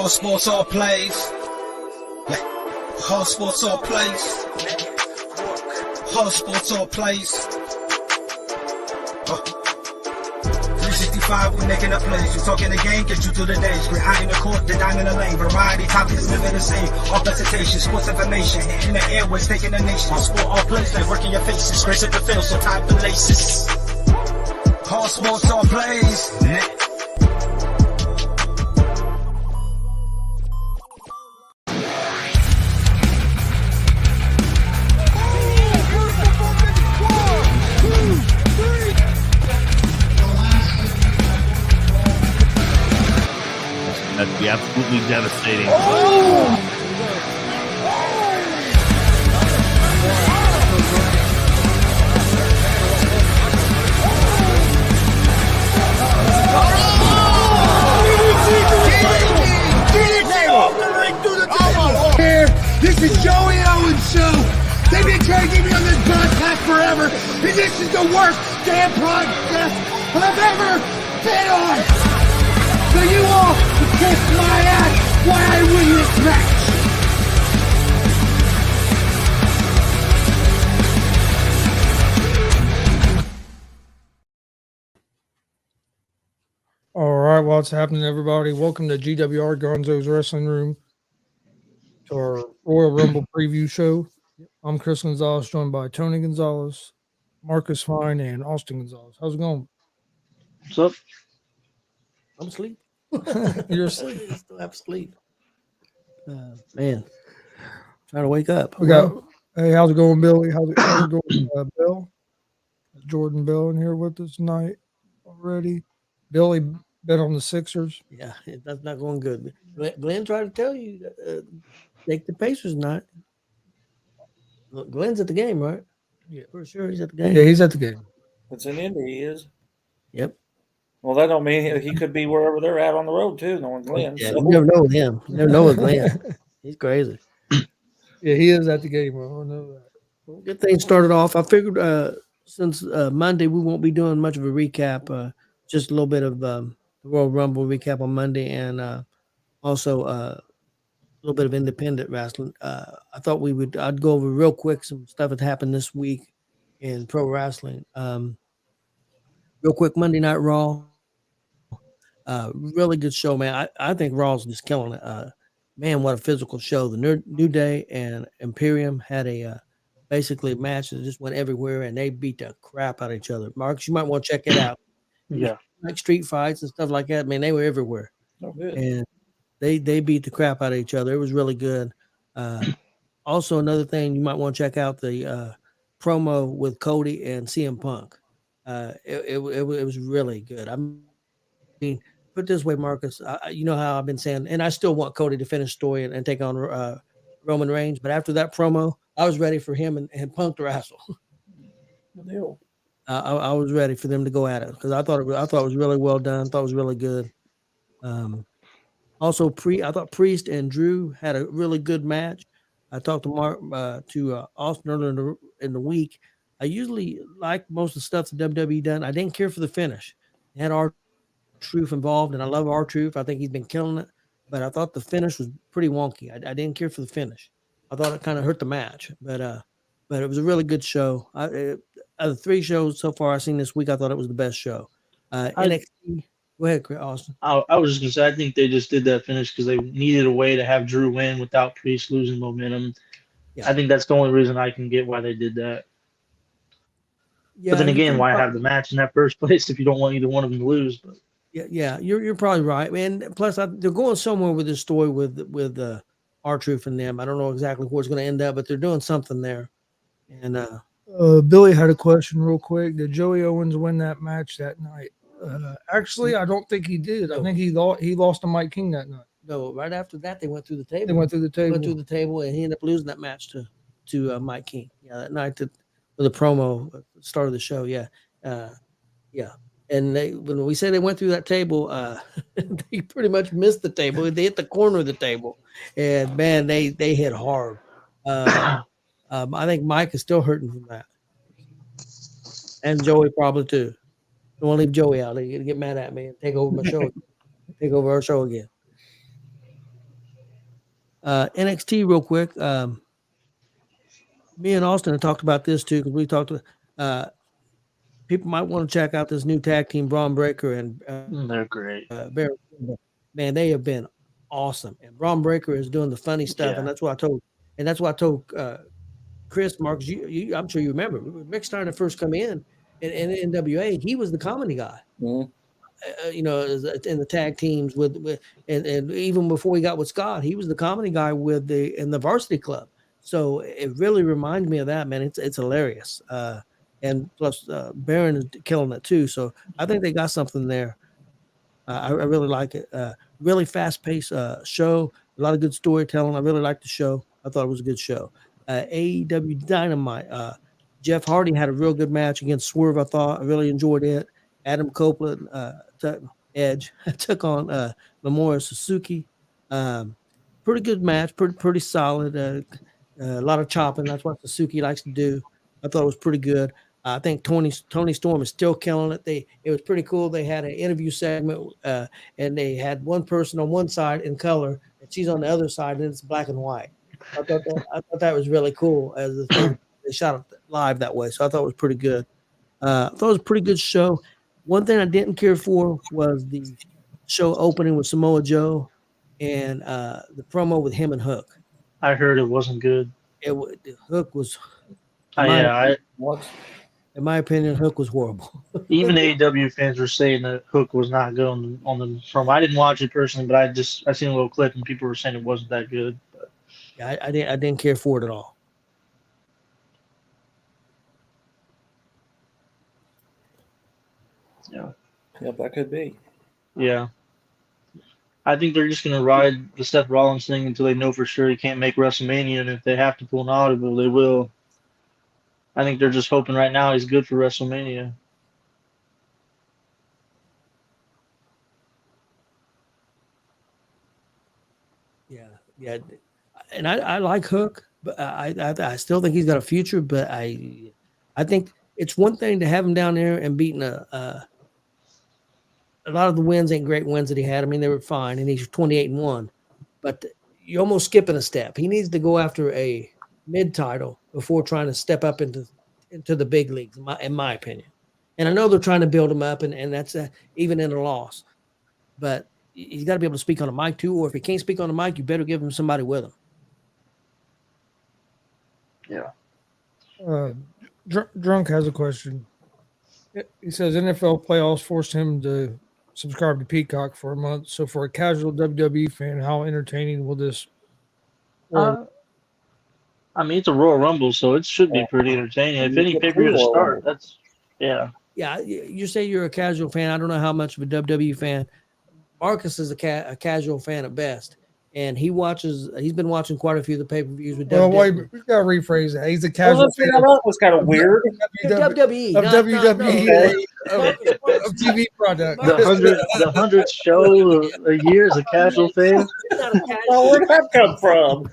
Whole sports all plays. Yeah. Whole sports all plays. Whole sports all plays. 365, we making up plays. You talking the game, get you through the days. We're high in the court, the dime in the lane. Variety topics, living the same. All presentation, sports information. Hitting the airways, taking the nation. All sport, all plays, like working your faces. Grace at the field, so tie the laces. Whole sports all plays. That'd be absolutely devastating. This is Joey Owens' show. They've been trying to get me on this broadcast forever, and this is the worst damn broadcast I've ever been on. So you all can kiss my ass while I win this match. All right, what's happening, everybody? Welcome to G.W.R. Gonzo's Wrestling Room, to our Royal Rumble preview show. I'm Chris Gonzalez, joined by Tony Gonzalez, Marcus Fine, and Austin Gonzalez. How's it going? What's up? I'm asleep. You're asleep. Still have sleep. Man, trying to wake up. Hey, how's it going, Billy? How's it going, Bill? Jordan Bell in here with us tonight already. Billy bet on the Sixers. Yeah, that's not going good. Glenn tried to tell you, take the Pacers tonight. Look, Glenn's at the game, right? Yeah, for sure he's at the game. Yeah, he's at the game. It's in Indy, he is. Yep. Well, that don't mean he could be wherever they're at on the road too, knowing Glenn. Yeah, So. you never know with him. You never know with Glenn. He's crazy. Yeah, he is at the game. I know that. Well, get things started off. I figured since Monday we won't be doing much of a recap. Just a little bit of the Royal Rumble recap on Monday, and also a little bit of independent wrestling. I thought I'd go over real quick some stuff that happened this week in pro wrestling. Real quick, Monday Night Raw. Really good show, man. I think Raw's just killing it. Man, what a physical show. The New Day and Imperium had a basically match that just went everywhere, and they beat the crap out of each other. Marcus, you might want to check it out. Yeah. Like street fights and stuff like that. Man, they were everywhere. Oh, good. And they beat the crap out of each other. It was really good. Also, another thing you might want to check out the promo with Cody and CM Punk. It was really good. I mean, put it this way, Marcus. You know how I've been saying, and I still want Cody to finish story and take on Roman Reigns. But after that promo, I was ready for him and Punk to wrestle. Good deal. I was ready for them to go at it because I thought it was really well done. Thought it was really good. Also, I thought Priest and Drew had a really good match. I talked to Austin earlier in the week. I usually like most of the stuff that WWE done. I didn't care for the finish. They had R-Truth involved, and I love R-Truth. I think he's been killing it. But I thought the finish was pretty wonky. I didn't care for the finish. I thought it kind of hurt the match. But it was a really good show. Of the three shows so far I've seen this week, I thought it was the best show. NXT. Go ahead, Austin. I was just gonna say I think they just did that finish because they needed a way to have Drew win without Priest losing momentum. Yeah. I think that's the only reason I can get why they did that. Yeah, but then again, why have the match in that first place if you don't want either one of them to lose? But yeah, you're probably right. And plus, they're going somewhere with this story with R-Truth and them. I don't know exactly where it's going to end up, but they're doing something there. And Billy had a question real quick. Did Joey Owens win that match that night? Actually, I don't think he did. I think he lost to Mike King that night. No, right after that, they went through the table. They went through the table, and he ended up losing that match to Mike King. Yeah, that night with the promo at the start of the show. Yeah, yeah. And when we say they went through that table, they pretty much missed the table. They hit the corner of the table, and man, they hit hard. I think Mike is still hurting from that, and Joey probably too. Don't want to leave Joey out. He's gonna get mad at me and take over my show, take over our show again. NXT real quick. Me and Austin have talked about this too, because we talked to people might want to check out this new tag team, Braun Breaker and They're great. Baron. Man, they have been awesome. And Braun Breaker is doing the funny stuff, Yeah. and that's what I told Chris Marks. I'm sure you remember Mick Steiner first come in NWA. He was the comedy guy. Mhm. In the tag teams with and even before he got with Scott, he was the comedy guy in the Varsity Club. So it really reminds me of that, man. It's hilarious. And plus Baron is killing it too. So I think they got something there. I really like it. Really fast paced show. A lot of good storytelling. I really liked the show. I thought it was a good show. AEW Dynamite. Jeff Hardy had a real good match against Swerve. I thought I really enjoyed it. Adam Copeland, Edge took on Minoru Suzuki. Pretty good match. Pretty solid. A lot of chopping. That's what Suzuki likes to do. I thought it was pretty good. I think Tony Storm is still killing it. It was pretty cool. They had an interview segment, and they had one person on one side in color, and she's on the other side, and it's black and white. I thought that was really cool as they shot it live that way. So I thought it was pretty good. I thought it was a pretty good show. One thing I didn't care for was the show opening with Samoa Joe and the promo with him and Hook. I heard it wasn't good. The Hook was, What? in my opinion, Hook was horrible. Even AEW fans were saying that Hook was not good on the promo. I didn't watch it personally, but I seen a little clip and people were saying it wasn't that good. But. Yeah, I didn't care for it at all. Yeah. Yep, that could be. Yeah. I think they're just going to ride the Seth Rollins thing until they know for sure he can't make WrestleMania, and if they have to pull an audible, they will. I think they're just hoping right now he's good for WrestleMania. Yeah, and I like Hook, but I still think he's got a future. But I think it's one thing to have him down there and beating a lot of the wins ain't great wins that he had. I mean, they were fine, and he's 28-1. But you're almost skipping a step. He needs to go after a mid title before trying to step up into the big leagues, in my opinion. And I know they're trying to build him up, and that's even in a loss. But he's got to be able to speak on a mic too, or if he can't speak on a mic, you better give him somebody with him. Yeah. Drunk has a question. He says NFL playoffs forced him to subscribe to Peacock for a month. So for a casual WWE fan, how entertaining will this? I mean, it's a Royal Rumble, so it should be pretty entertaining. If any pay-per-view to start, that's yeah. Yeah, you say you're a casual fan. I don't know how much of a WWE fan. Marcus is a casual fan at best, and he's been watching quite a few of the pay-per-views with WWE. Well, wait, we gotta rephrase that. He's a casual fan. That was kind of weird. WWE Of WWE of TV product. The 100th show a year as a casual fan. Oh, where'd that come from?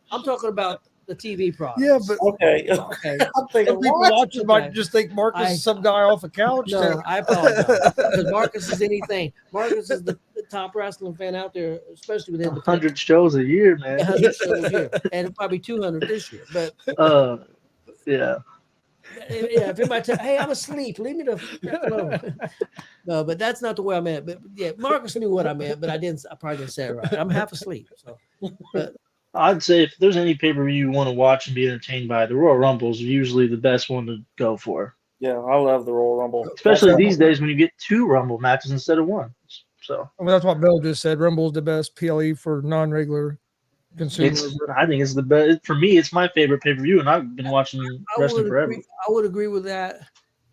I'm talking about the TV product. Yeah, but Okay. I'm thinking, some people watching might just think Marcus is some guy off a couch. No, I apologize. Because Marcus is anything. Marcus is the top wrestling fan out there, especially within the 100 shows a year, man. 100 shows a year, and probably 200 this year. But yeah. if anybody tell, hey, I'm asleep, leave me the f alone. No, but that's not the way I meant. But yeah, Marcus knew what I meant, but I probably didn't say it right. I'm half asleep. So, but I'd say if there's any pay-per-view you want to watch and be entertained by, the Royal Rumble is usually the best one to go for. Yeah, I love the Royal Rumble. Especially these days when you get 2 Rumble matches instead of 1. So I mean, that's what Bill just said. Rumble's the best PLE for non-regular consumers. I think it's the best. For me, it's my favorite pay-per-view, and I've been watching wrestling forever. I would agree with that,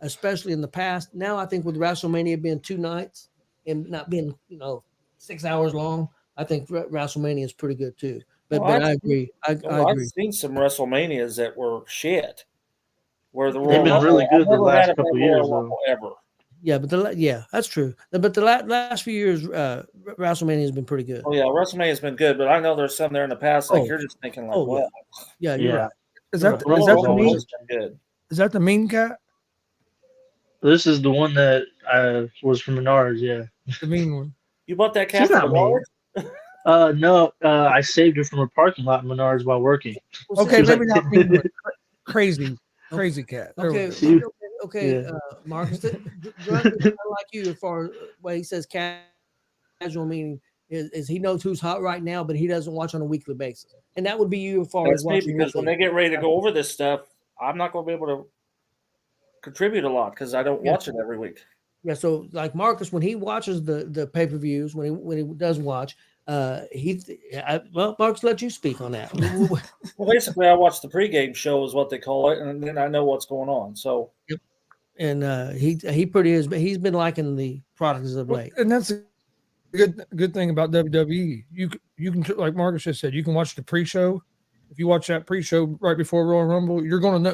especially in the past. Now I think with WrestleMania being 2 nights and not being 6 hours long, I think WrestleMania is pretty good too. But I agree. I agree. I've seen some WrestleManias that were shit. Where the They've been really good the last couple of years, though. Ever. Yeah, but that's true. But the last few years, WrestleMania has been pretty good. Oh yeah, WrestleMania has been good, but I know there's some there in the past. Like you're just thinking, like, well, yeah, you're right. Is that the mean cat? This is the one that was from Menards. Yeah, the mean one. You bought that cat from Menards? No, I saved her from a parking lot in Menards while working. Well, Okay, She was maybe like, not me, but crazy cat. There we Okay, go. she, okay, yeah. Marcus. Grunt is kind of like you as far as when he says casual, meaning is he knows who's hot right now, but he doesn't watch on a weekly basis, and that would be you as far as That's me watching your because when league. they get ready to go over this stuff, I'm not going to be able to contribute a lot because I don't Yeah. watch it every week. Yeah, so like Marcus, when he watches the pay per views, when he does watch, well, Marcus, let you speak on that. Well, basically, I watch the pregame show, is what they call it, and then I know what's going on. So, And he pretty is, but he's been liking the products of Well, late. and that's a good thing about WWE. You can like Marcus just said, you can watch the pre-show. If you watch that pre-show right before Royal Rumble, you're going to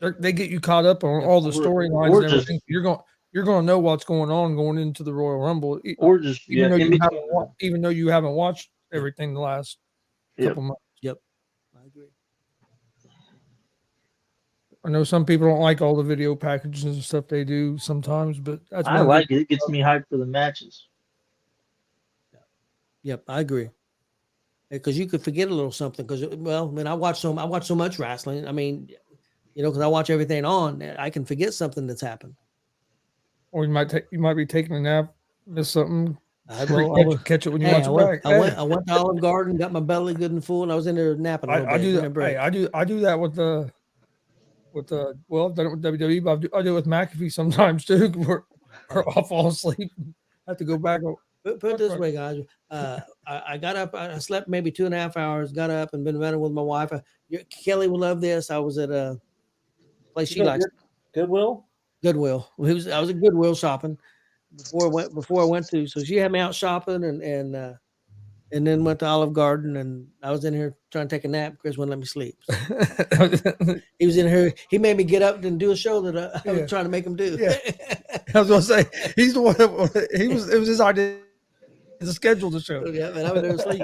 know they get you caught up on all the storylines or and just everything. You're going to know what's going on going into the Royal Rumble, or just even though in between. even though you haven't watched everything the last Yep. couple months. Yep, I agree. I know some people don't like all the video packages and stuff they do sometimes, but that's I one good. like it. It gets me hyped for the matches. Yep, I agree. Because you could forget a little something. Because well, I mean, I watch so much wrestling. I mean, because I watch everything on, I can forget something that's happened. Or you might be taking a nap, miss something. I Catch it when you watch it back. I went to Olive Garden, got my belly good and full, and I was in there napping a little I bit. do getting a that. break. Hey, I do that with well, I've done it with WWE, but I do it with McAfee sometimes too. Where I'll fall asleep, have to go back. Put it this way, guys. I got up. I slept maybe 2.5 hours. Got up and been running with my wife. Kelly will love this. I was at a place she likes. Goodwill. Goodwill. I was at Goodwill shopping before I went to. So she had me out shopping and then went to Olive Garden, and I was in here trying to take a nap. Chris wouldn't let me sleep. So. He was in here. He made me get up and do a show that I was trying to make him do. Yeah. I was gonna say he's the one. It was his idea to schedule the show. Yeah, and I was there asleep.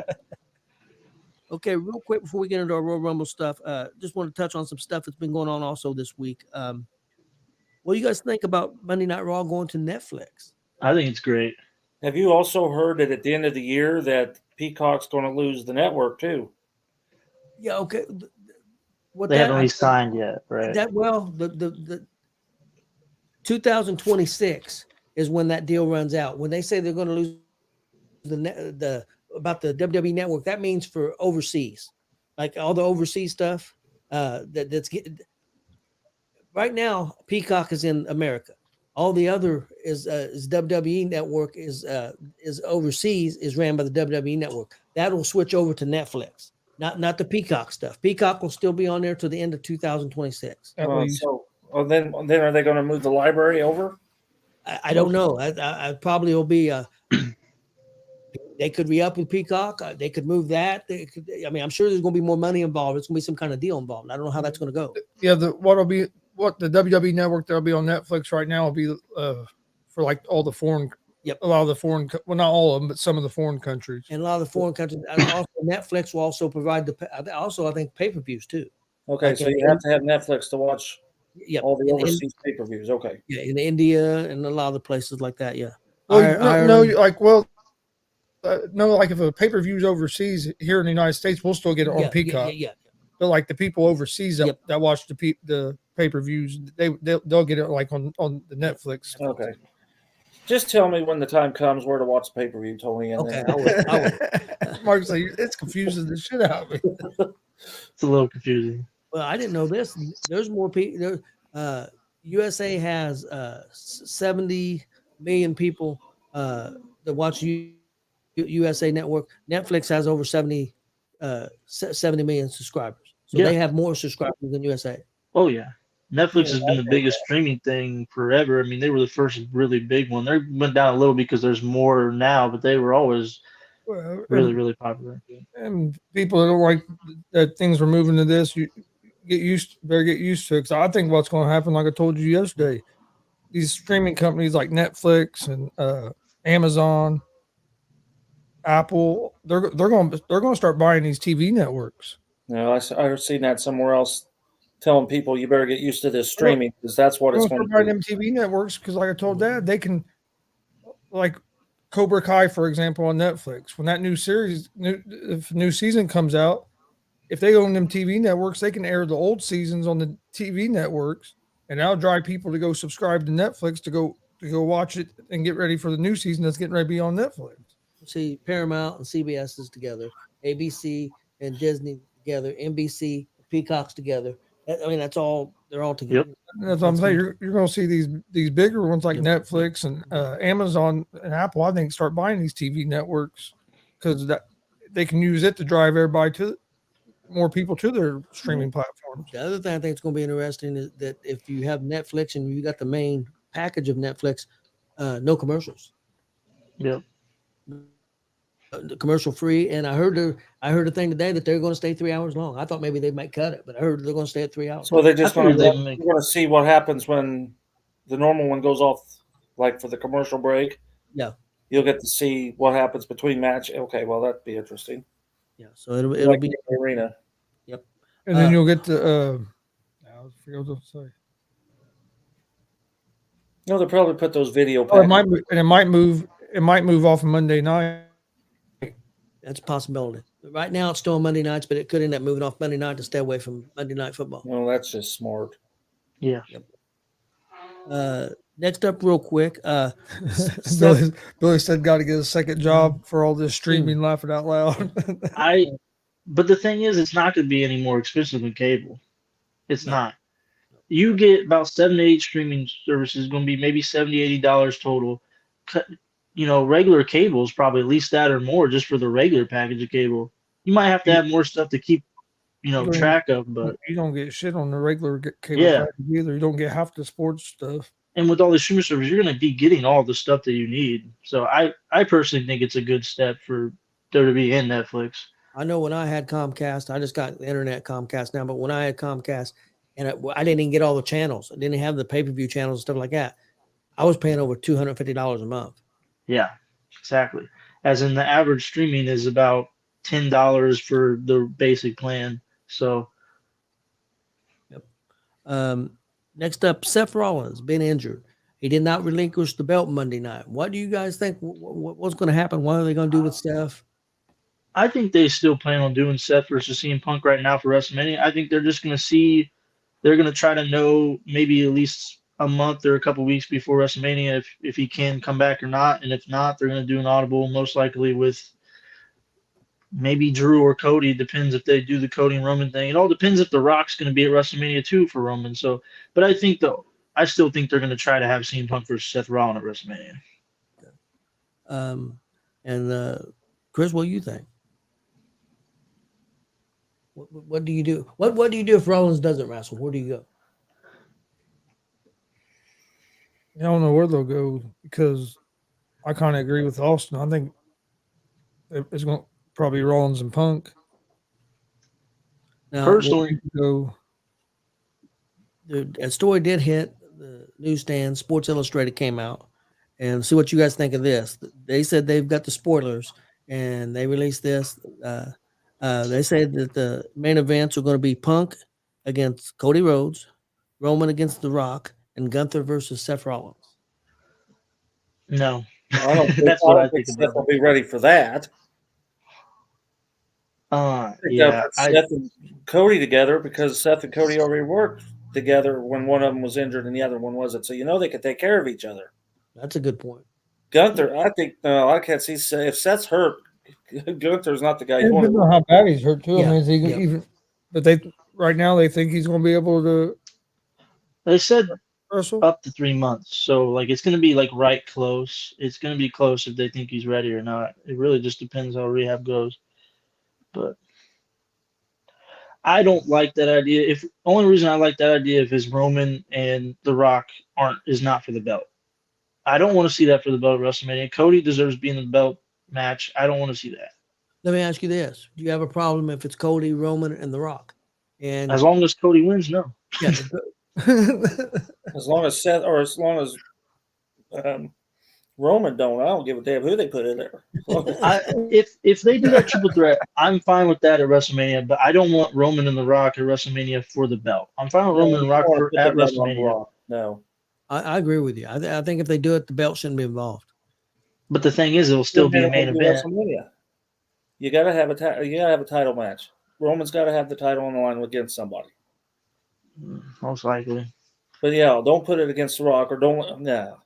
Okay, real quick before we get into our Royal Rumble stuff, just want to touch on some stuff that's been going on also this week. What do you guys think about Monday Night Raw going to Netflix? I think it's great. Have you also heard that at the end of the year that Peacock's going to lose the network too? Yeah, okay. They haven't re-signed yet, right? The 2026 is when that deal runs out. When they say they're going to lose about the WWE network, that means for overseas, like all the overseas stuff. That's right now. Peacock is in America. All the other is WWE network is overseas, is ran by the WWE network. That'll switch over to Netflix. Not the Peacock stuff. Peacock will still be on there till the end of 2026. Then are they going to move the library over? I don't know. I probably will be. They could re-up with Peacock. They could move that. I'm sure there's going to be more money involved. It's going to be some kind of deal involved. I don't know how that's going to go. Yeah, what the WWE network that'll be on Netflix right now will be for like all the foreign. Yep. A lot of the foreign, well, not all of them, but some of the foreign countries. And a lot of the foreign countries. And also, Netflix will also provide I think pay-per-views too. Okay, so you have to have Netflix to watch all the overseas pay-per-views. Okay. Yeah, in India and a lot of the places like that. Yeah. Well, like if a pay-per-view is overseas here in the United States, we'll still get it on Peacock. Yeah. But like the people overseas that watch the pay-per-views, they'll get it like on the Netflix. Okay. Just tell me when the time comes where to watch the pay-per-view, Tony. And okay, I will. Mark's like, it's confusing the shit out of me. It's a little confusing. Well, I didn't know this. There's more people. USA has 70 million people that watch USA Network. Netflix has over 70 million subscribers. So they have more subscribers than USA. Oh, yeah. Netflix has been the biggest streaming thing forever. I mean, they were the first really big one. They went down a little because there's more now, but they were always really, really popular. And people that don't like that things are moving to this, you better get used to it. Because I think what's going to happen, like I told you yesterday, these streaming companies like Netflix and Amazon, Apple, they're going to start buying these TV networks. No, I've seen that somewhere else, telling people you better get used to this streaming because that's what it's going to be. Them TV networks because, like I told Dad, they can like Cobra Kai, for example, on Netflix. When that if new season comes out, if they own them TV networks, they can air the old seasons on the TV networks, and that'll drive people to go subscribe to Netflix to go watch it and get ready for the new season that's getting ready to be on Netflix. See, Paramount and CBS is together, ABC and Disney together, NBC, Peacock's together. I mean, that's all. They're all together. Yep. That's what I'm saying. You're going to see these bigger ones like Netflix and Amazon and Apple. I think start buying these TV networks because that they can use it to drive everybody to more people to their streaming platforms. The other thing I think is going to be interesting is that if you have Netflix and you got the main package of Netflix, no commercials. Yep. Commercial free, and I heard a thing today that they're going to stay 3 hours long. I thought maybe they might cut it, but I heard they're going to stay at 3 hours. So they just want figured to see what happens when the normal one goes off, like for the commercial break. Yeah, you'll get to see what happens between match. Okay, well that'd be interesting. Yeah, so it'll like be the arena. Yep, And then you'll get to. I forgot what to say. No, they'll probably put those video. Oh, it might move off of Monday night. That's a possibility. Right now, it's still on Monday nights, but it could end up moving off Monday night to stay away from Monday Night Football. No, that's just smart. Yeah. Yep. Next up, real quick, Billy said, "Got to get a second job for all this streaming." Laughing out loud. But the thing is, it's not going to be any more expensive than cable. It's not. You get about 7 to 8 streaming services, going to be maybe $70, $80 total. Regular cable is probably at least that or more just for the regular package of cable. You might have to have more stuff to keep, track of, but you don't get shit on the regular cable package either. You don't get half the sports stuff. And with all the streaming services, you're going to be getting all the stuff that you need. So I personally think it's a good step for WWE and Netflix. I know when I had Comcast, I just got the internet Comcast now, but when I had Comcast and I didn't even get all the channels, I didn't have the pay-per-view channels and stuff like that, I was paying over $250 a month. Yeah, exactly. As in the average streaming is about $10 for the basic plan. So, yep. Next up, Seth Rollins been injured. He did not relinquish the belt Monday night. What do you guys think? What's going to happen? What are they going to do with Seth? I think they still plan on doing Seth versus CM Punk right now for WrestleMania. I think they're just going to see. They're going to try to know maybe at least a month or a couple weeks before WrestleMania if he can come back or not. And if not, they're going to do an audible, most likely with maybe Drew or Cody. Depends if they do the Cody and Roman thing. It all depends if The Rock's going to be at WrestleMania too for Roman. So, but I still think they're going to try to have CM Punk versus Seth Rollins at WrestleMania. And Chris, what do you think? What do you do? What do you do if Rollins doesn't wrestle? Where do you go? I don't know where they'll go because I kind of agree with Austin. I think it's going to probably Rollins and Punk. Now, personally, a story did hit the newsstand. Sports Illustrated came out, and see what you guys think of this. They said they've got the spoilers, and they released this. They said that the main events are going to be Punk against Cody Rhodes, Roman against The Rock, and Gunther versus Seth Rollins. No. I don't think, That's what I think Seth will be ready for that. Yeah. Seth and Cody together because Seth and Cody already worked together when one of them was injured and the other one wasn't. So they could take care of each other. That's a good point. Gunther, I think I can't see if Seth's hurt. Gunther's not the guy you want to know how bad he's hurt too. Yeah. I mean, is he even? But right now they think he's going to be able to. They said wrestle up to 3 months, so it's going to be right close. It's going to be close if they think he's ready or not. It really just depends how rehab goes. But I don't like that idea. If only reason I like that idea if Roman and The Rock is not for the belt. I don't want to see that for the belt at WrestleMania. Cody deserves to be in the belt match. I don't want to see that. Let me ask you this: do you have a problem if it's Cody, Roman, and The Rock? And as long as Cody wins, no. Yeah. as long as Seth or as long as Roman don't, I don't give a damn who they put in there. If they do that triple threat, I'm fine with that at WrestleMania. But I don't want Roman and The Rock at WrestleMania for the belt. I'm fine with Roman and Rock at WrestleMania. No, I agree with you. I think if they do it, the belt shouldn't be involved. But the thing is, it'll still be a main event. WrestleMania. You gotta have a title match. Roman's got to have the title on the line against somebody. Most likely. But yeah, don't put it against The Rock or don't. No.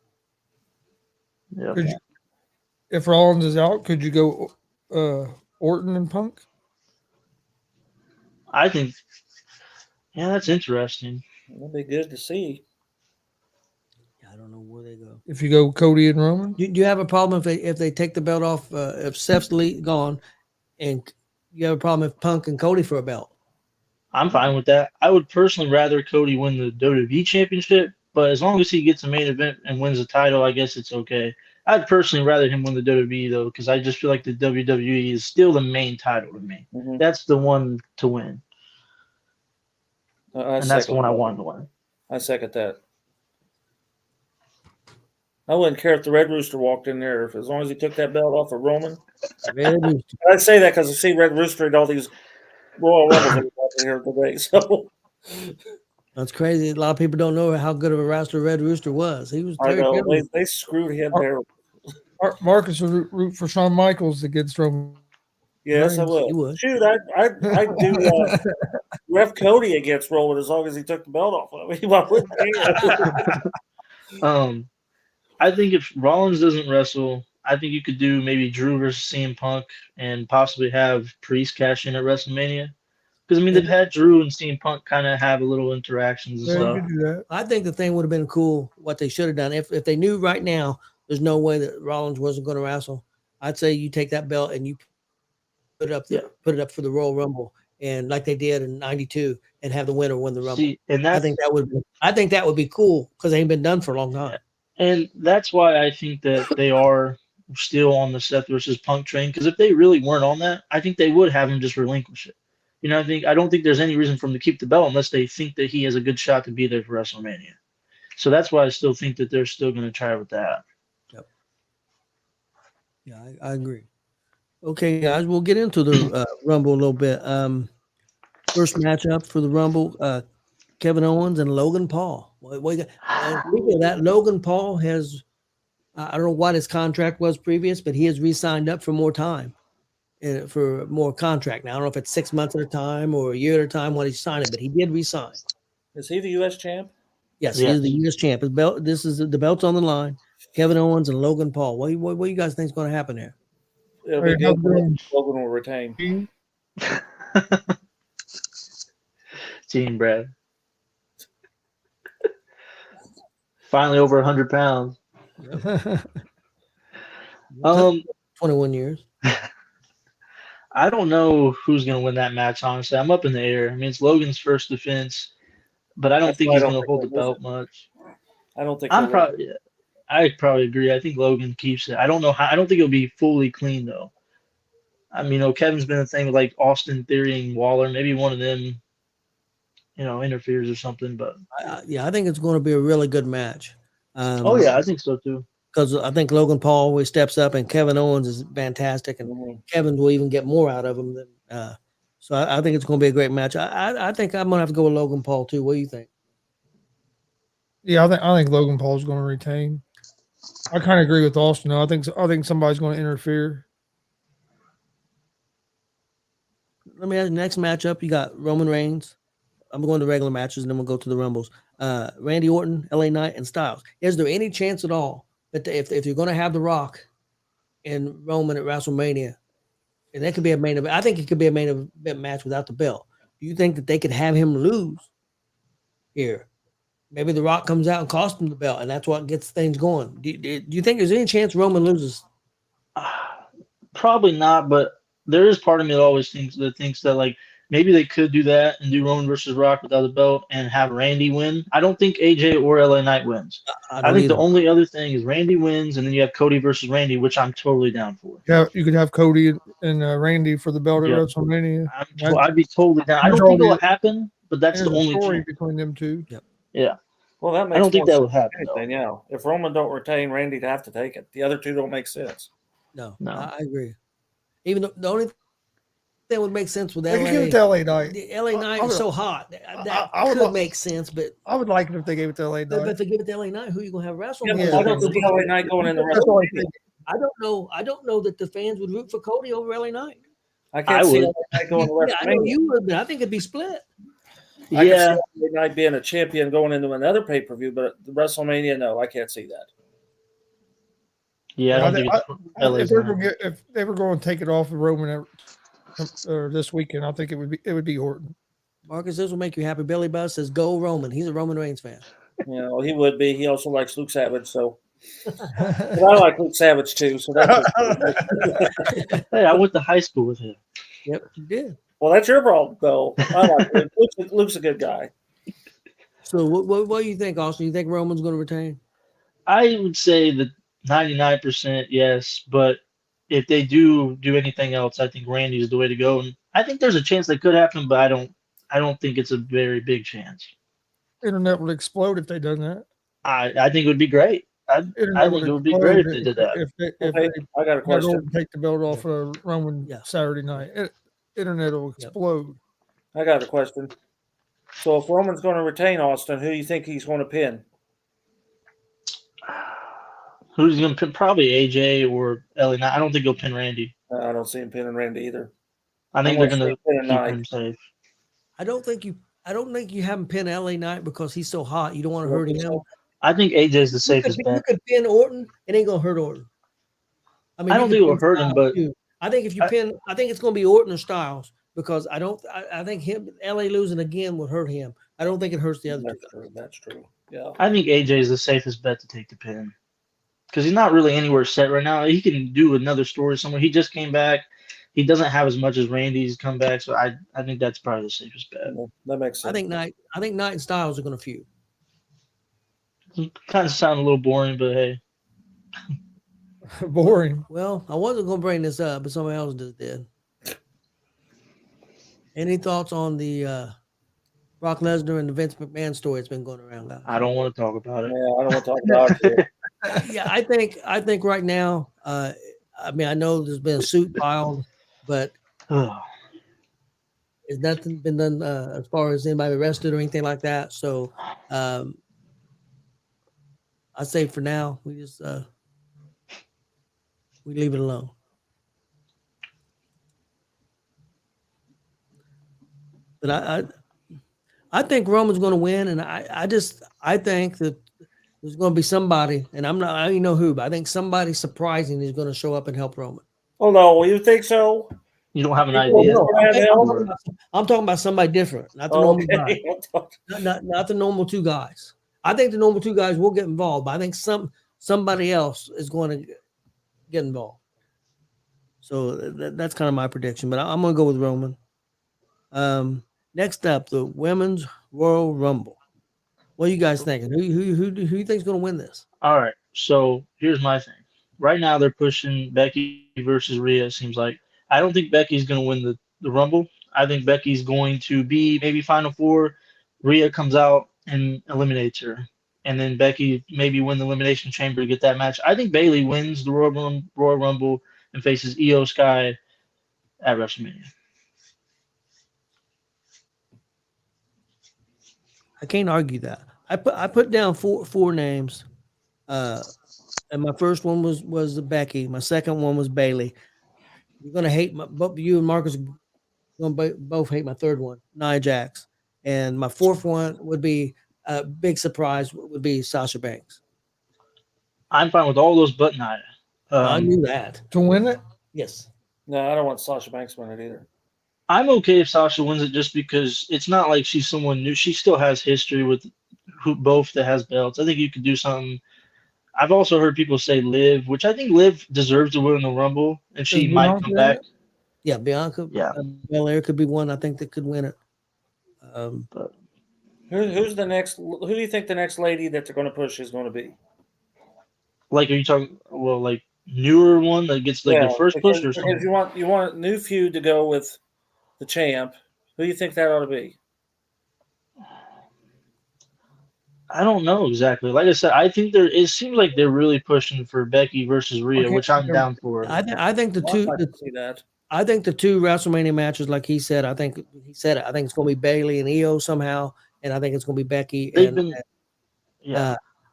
Yeah. If Rollins is out, could you go Orton and Punk? I think. Yeah, that's interesting. It'll be good to see. I don't know where they go. If you go Cody and Roman, Do you have a problem if they take the belt off? If Seth's gone, and you have a problem if Punk and Cody for a belt? I'm fine with that. I would personally rather Cody win the WWE Championship, but as long as he gets a main event and wins the title, I guess it's okay. I'd personally rather him win the WWE though, because I just feel like the WWE is still the main title to me. Mm-hmm. That's the one to win, and that's the one I want to win. I second that. I wouldn't care if the Red Rooster walked in there, as long as he took that belt off of Roman. I'd say that because I see Red Rooster and all these Royal Rumbles here today. So that's crazy. A lot of people don't know how good of a wrestler Red Rooster was. He was. I know they screwed him there. Marcus would root for Shawn Michaels against Roman. Yes, I would. Shoot, I'd do Ref Cody against Roman as long as he took the belt off. I mean, I wouldn't care. I think if Rollins doesn't wrestle, I think you could do maybe Drew versus CM Punk and possibly have Priest cash in at WrestleMania. Because, I mean, they've had Drew and CM Punk kind of have a little interactions and stuff. I think the thing would have been cool, what they should have done. If they knew right now there's no way that Rollins wasn't going to wrestle, I'd say you take that belt and you put it up for the Royal Rumble, and like they did in '92, and have the winner win the Rumble. See, and I think that would be cool because it ain't been done for a long time. And that's why I think that they are still on the Seth versus Punk train. Because if they really weren't on that, I think they would have him just relinquish it. You know, I don't think there's any reason for him to keep the belt unless they think that he has a good shot to be there for WrestleMania. So that's why I still think that they're still going to try with that. Yep. Yeah, I agree. Okay, guys, we'll get into the Rumble a little bit. First matchup for the Rumble, Kevin Owens and Logan Paul. Speaking of that, Logan Paul has, I don't know what his contract was previous, but he has re-signed up for more time, for more contract. Now, I don't know if it's 6 months at a time or a year at a time when he's signing, but he did re-sign. Is he the U.S. champ? Yes, he is the U.S. champ. His belt, the belt's on the line. Kevin Owens and Logan Paul. What do you guys think is going to happen there? It'll be good. Logan will retain. Team Brad. Finally over 100 pounds. 21 years. I don't know who's going to win that match, honestly. I'm up in the air. I mean, it's Logan's first defense, but I don't think he's going to hold the belt much. I don't think I probably agree. I think Logan keeps it. I don't know how. I don't think it'll be fully clean, though. I mean, Kevin's been a thing with like Austin Theory and Waller. Maybe one of them, interferes or something. But I think it's going to be a really good match. I think so too. Because I think Logan Paul always steps up, and Kevin Owens is fantastic, and Kevin will even get more out of him. So I think it's going to be a great match. I think I'm going to have to go with Logan Paul too. What do you think? Yeah, I think Logan Paul's going to retain. I kind of agree with Austin. I think somebody's going to interfere. Let me ask you, next matchup. You got Roman Reigns. I'm going to regular matches, and then we'll go to the Rumbles. Randy Orton, LA Knight, and Styles. Is there any chance at all that if you're going to have The Rock and Roman at WrestleMania, and that could be a main event? I think it could be a main event match without the belt. Do you think that they could have him lose here? Maybe The Rock comes out and costs him the belt, and that's what gets things going. Do you think there's any chance Roman loses? Probably not, but there is part of me that always thinks that like maybe they could do that and do Roman versus Rock without the belt and have Randy win. I don't think AJ or LA Knight wins. I think the only other thing is Randy wins, and then you have Cody versus Randy, which I'm totally down for. Yeah, you could have Cody and Randy for the belt at WrestleMania. I'd be totally down. I don't think it'll happen, but that's the only story between them two. Yep. Yeah. Well, that makes I don't think that would happen. Yeah. If Roman don't retain, Randy'd have to take it. The other two don't make sense. No. I agree. Even though the only thing that would make sense with LA. They could give it to LA Knight. The LA Knight is so hot. That could make sense, but I would like it if they gave it to LA Knight. But if they give it to LA Knight, who are you going to have wrestle? I don't see LA Knight going in the WrestleMania. I don't know that the fans would root for Cody over LA Knight. I can't see would. LA Knight going to Yeah, I know WrestleMania. you would, but I think it'd be split. I can see Yeah, LA Knight being a champion going into another pay per view, but the WrestleMania, no, I can't see that. yeah. I don't think it's if LA's they were not. if they were going to take it off of Roman this weekend, I think it would be Orton. Marcus, this will make you happy. Billy Buzz says, "Go Roman." He's a Roman Reigns fan. You know, he would be. He also likes Luke Savage, so. But I like Luke Savage too, so that's. Hey, I went to high school with him. Yep, you did. Well, that's your problem, though. I like Luke. Luke's a good guy. So, what do you think, Austin? You think Roman's going to retain? I would say that 99% yes, but if they do anything else, I think Randy is the way to go, and I think there's a chance that could happen, but I don't think it's a very big chance. Internet would explode if they done that. I think it would be great. I think it would be great if they did that. If Okay, they I got a question. take the belt off of Roman Saturday night, internet will explode. I got a question. So, if Roman's going to retain Austin, who do you think he's going to pin? Who's going to pin? Probably AJ or LA Knight. I don't think he'll pin Randy. I don't see him pinning Randy either. I think they're going to pin keep Knight. him safe. I don't think you have him pin LA Knight because he's so hot. You don't want to hurt him. I think AJ's the safest bet. You could pin Orton. It ain't going to hurt Orton. I don't think it will hurt him, but I think if you pin, I think it's going to be Orton or Styles because I think LA losing again would hurt him. I don't think it hurts the other two. That's true. Yeah. I think AJ is the safest bet to take the pin because he's not really anywhere set right now. He can do another story somewhere. He just came back. He doesn't have as much as Randy's come back, so I think that's probably the safest bet. That makes sense. I think Knight and Styles are going to feud. It kind of sound a little boring, but hey. Boring. Well, I wasn't going to bring this up, but somebody else just did. Any thoughts on the Brock Lesnar and the Vince McMahon story that's been going around, guys? I don't want to talk about it. Yeah, I don't want to talk about it. Yeah, I think right now, I mean, I know there's been a suit filed, but there's nothing been done as far as anybody arrested or anything like that. So I say for now, we just we leave it alone. But I think Roman's going to win, and I think that there's going to be somebody, and I don't even know who, but I think somebody surprising is going to show up and help Roman. Oh no, you think so? You don't have an idea. I'm talking about somebody different, not the normal guy. Not the normal two guys. I think the normal two guys will get involved, but I think somebody else is going to get involved. So that's kind of my prediction, but I'm going to go with Roman. Next up, the Women's Royal Rumble. What are you guys thinking? Who do you think is going to win this? All right, so here's my thing. Right now, they're pushing Becky versus Rhea, it seems like. I don't think Becky's going to win the Rumble. I think Becky's going to be maybe Final Four. Rhea comes out and eliminates her. And then Becky maybe win the Elimination Chamber to get that match. I think Bayley wins the Royal Rumble and faces Io Sky at WrestleMania. I can't argue that. I put down four names. And my first one was Becky. My second one was Bayley. You're gonna hate both you and Marcus are gonna both hate my third one, Nia Jax. And my fourth one would be a big surprise would be Sasha Banks. I'm fine with all those but Nia. I knew that. To win it? Yes. No, I don't want Sasha Banks to win it either. I'm okay if Sasha wins it just because it's not like she's someone new. She still has history with both that has belts. I think you could do something. I've also heard people say Liv, which I think Liv deserves to win the Rumble, and she might come back. Yeah, Bianca. Yeah, Belair could be one. I think that could win it. But who's the next? Who do you think the next lady that they're going to push is going to be? Like, are you talking? Well, like newer one that gets like the first push or something? If you want a new feud to go with the champ, who do you think that ought to be? I don't know exactly. Like I said, I think it seems like they're really pushing for Becky versus Rhea, which I'm down for. I think the two. See that. I think the two WrestleMania matches, like he said, I think it's going to be Bayley and Io somehow, and I think it's going to be Becky.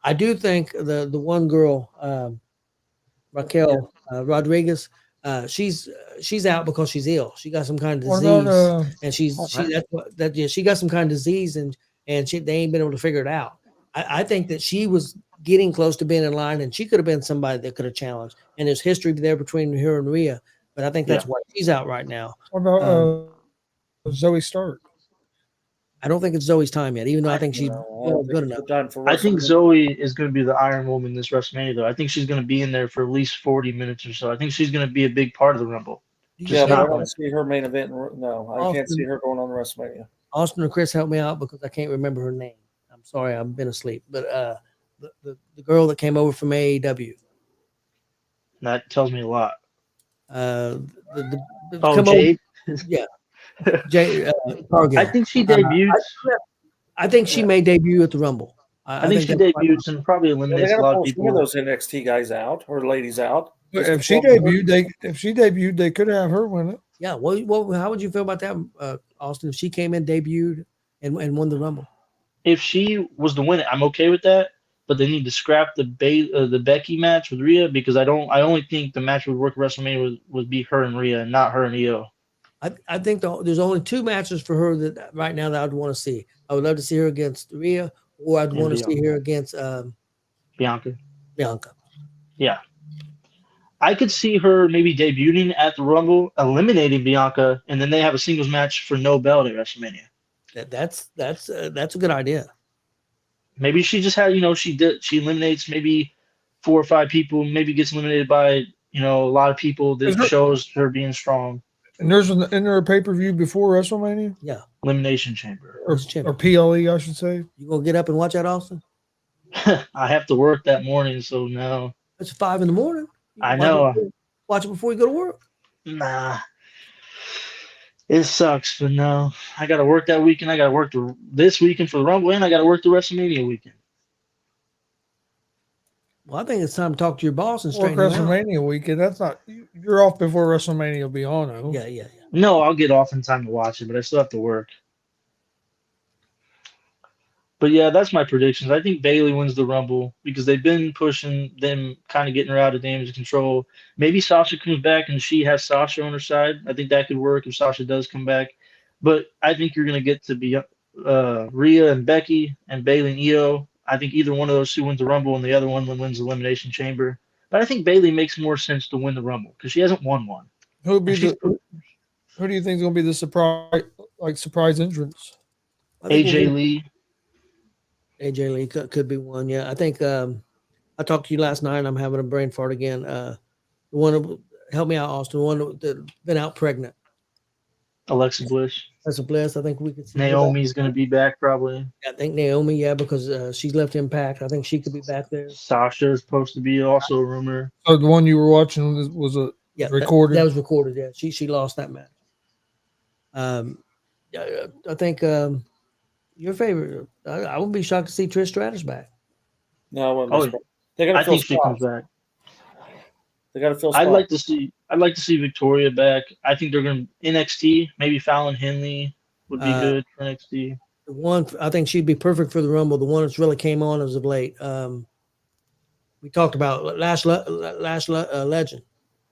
I do think the one girl, Raquel Rodriguez. She's out because she's ill. She got some kind of What disease, about and she got some kind of disease, and they ain't been able to figure it out. I think that she was getting close to being in line, and she could have been somebody that could have challenged. And there's history there between her and Rhea, but I think that's why she's out right now. what about Zoe Stark? I don't think it's Zoe's time yet, even though I think she's good enough. I think Zoe is going to be the Iron Woman this WrestleMania, though. I think she's going to be in there for at least 40 minutes or so. I think she's going to be a big part of the Rumble. Yeah, but I don't see her main event. No, I can't see her going on WrestleMania. Austin or Chris, help me out because I can't remember her name. I'm sorry, I've been asleep. But the girl that came over from AEW. That tells me a lot. Jade? Yeah. Jade, I think she debuted. I think she may debut at the Rumble. I think she debuts and probably eliminates a lot of people. Some of those NXT guys out or ladies out. If she debuted, they could have her win it. Yeah. Well, how would you feel about that, Austin? If she came in, debuted, and won the Rumble? If she was to win it, I'm okay with that. But they need to scrap the Becky match with Rhea because I only think the match would work at WrestleMania would be her and Rhea, and not her and Io. I think there's only 2 matches for her that right now that I'd want to see. I would love to see her against Rhea, or I'd want to see her against Bianca. Yeah. I could see her maybe debuting at the Rumble, eliminating Bianca, and then they have a singles match for no belt at WrestleMania. That's a good idea. Maybe she just had, she eliminates maybe 4 or 5 people, maybe gets eliminated by, a lot of people that shows her being strong. And isn't there a pay-per-view before WrestleMania? Yeah. Elimination Chamber. Or PLE, I should say. You gonna get up and watch that, Austin? I have to work that morning, so no. It's 5 a.m. I know. Watch it before you go to work. Nah. It sucks, but no. I got to work that weekend. I got to work this weekend for the Rumble, and I got to work the WrestleMania weekend. Well, I think it's time to talk to your boss and straighten WrestleMania weekend. That's not. You're off before WrestleMania will be on. Though. Yeah. No, I'll get off in time to watch it, but I still have to work. But yeah, that's my predictions. I think Bayley wins the Rumble because they've been pushing them, kind of getting her out of damage control. Maybe Sasha comes back and she has Sasha on her side. I think that could work if Sasha does come back. But I think you're going to get to be Rhea and Becky and Bayley and Io. I think either one of those 2 wins the Rumble and the other one wins the Elimination Chamber. But I think Bayley makes more sense to win the Rumble because she hasn't won one. Who do you think is going to be the surprise entrance? AJ Lee. AJ Lee could be one. Yeah, I think I talked to you last night. And I'm having a brain fart again. The one help me out, Austin. One that been out pregnant. Alexa Bliss. Alexa Bliss. I think we could see Naomi's going to be back probably. I think Naomi, yeah, because she's left Impact. I think she could be back there. Sasha is supposed to be also a rumor. So the one you were watching was recorded. That was recorded. Yeah, she lost that match. I think your favorite. I wouldn't be shocked to see Trish Stratus back. No, I wouldn't. I think she comes back. They got to fill. I'd like to see Victoria back. I think they're going to NXT. Maybe Fallon Henley would be good for NXT. The one I think she'd be perfect for the Rumble. The one that's really came on as of late. We talked about Lash Legend.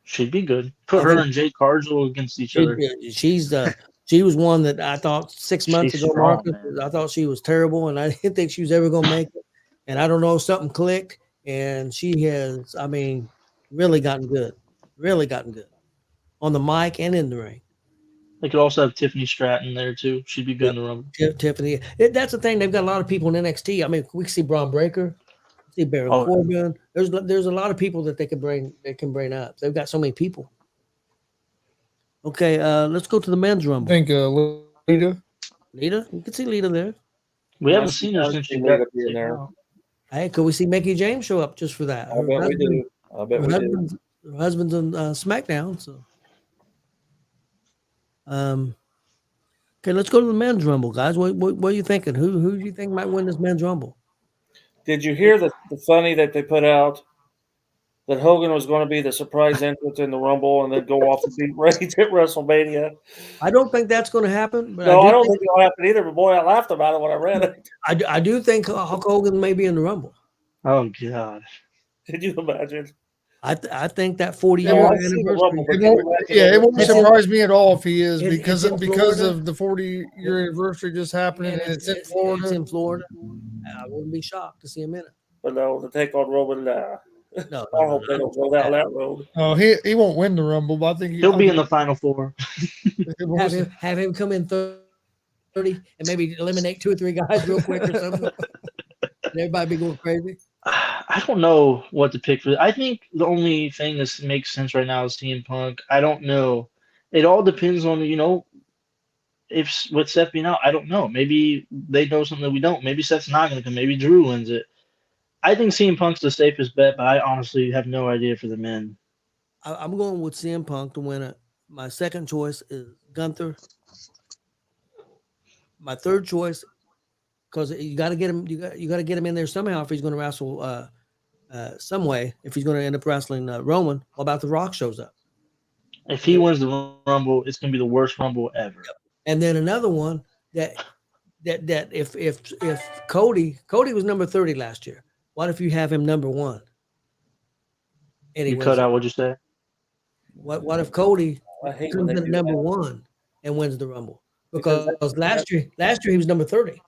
She'd be good. Put her and Jade Cargill against each other. She was one that I thought 6 months ago, Marcus, I thought she was terrible, and I didn't think she was ever going to make it. And I don't know, something clicked, and she has, really gotten good. Really gotten good. On the mic and in the ring. They could also have Tiffany Stratton there, too. She'd be good in the Rumble. Tiffany. That's the thing. They've got a lot of people in NXT. We can see Braun Breaker. See Baron Corbin. There's a lot of people that they can bring up. They've got so many people. Okay, let's go to the men's Rumble. I think Lita. Lita? You can see Lita there. We haven't seen her since she got in there. Hey, could we see Mickie James show up just for that? I bet we do. Her husband's on SmackDown. So, okay, let's go to the men's Rumble, guys. What are you thinking? Who do you think might win this men's Rumble? Did you hear the funny that they put out that Hogan was going to be the surprise entrance in the Rumble and then go off and beat Reigns at WrestleMania? I don't think that's going to happen. But no, I don't think it'll happen either. But boy, I laughed about it when I read it. I do think Hulk Hogan may be in the Rumble. Oh God! Did you imagine? I think that 40-year No, I anniversary. see the Rumble, but It won't It's in- surprise me at all if he is it's in because Florida. of the 40-year anniversary just happening, And and it's in Florida. It's in Florida. I wouldn't be shocked to see him in it. But no, to take on Roman, No, I hope they don't go down that road. Oh, he won't win the Rumble, but I think He'll be in the final four. have him come in 30 and maybe eliminate 2 or 3 guys real quick or something. And everybody be going crazy. I don't know what to pick for. I think the only thing that makes sense right now is CM Punk. I don't know. It all depends on if with Seth being out. I don't know. Maybe they know something that we don't. Maybe Seth's not going to come. Maybe Drew wins it. I think CM Punk's the safest bet, but I honestly have no idea for the men. I'm going with CM Punk to win it. My second choice is Gunther. My third choice, because you got to get him, you got to get him in there somehow if he's going to wrestle some way. If he's going to end up wrestling Roman, what about The Rock shows up? If he wins the Rumble, it's going to be the worst Rumble ever. And then another one that if Cody was number 30 last year, what if you have him number 1? And You cut out what you said. What if Cody comes in at number that. 1 and wins the Rumble? Because last year he was number 30.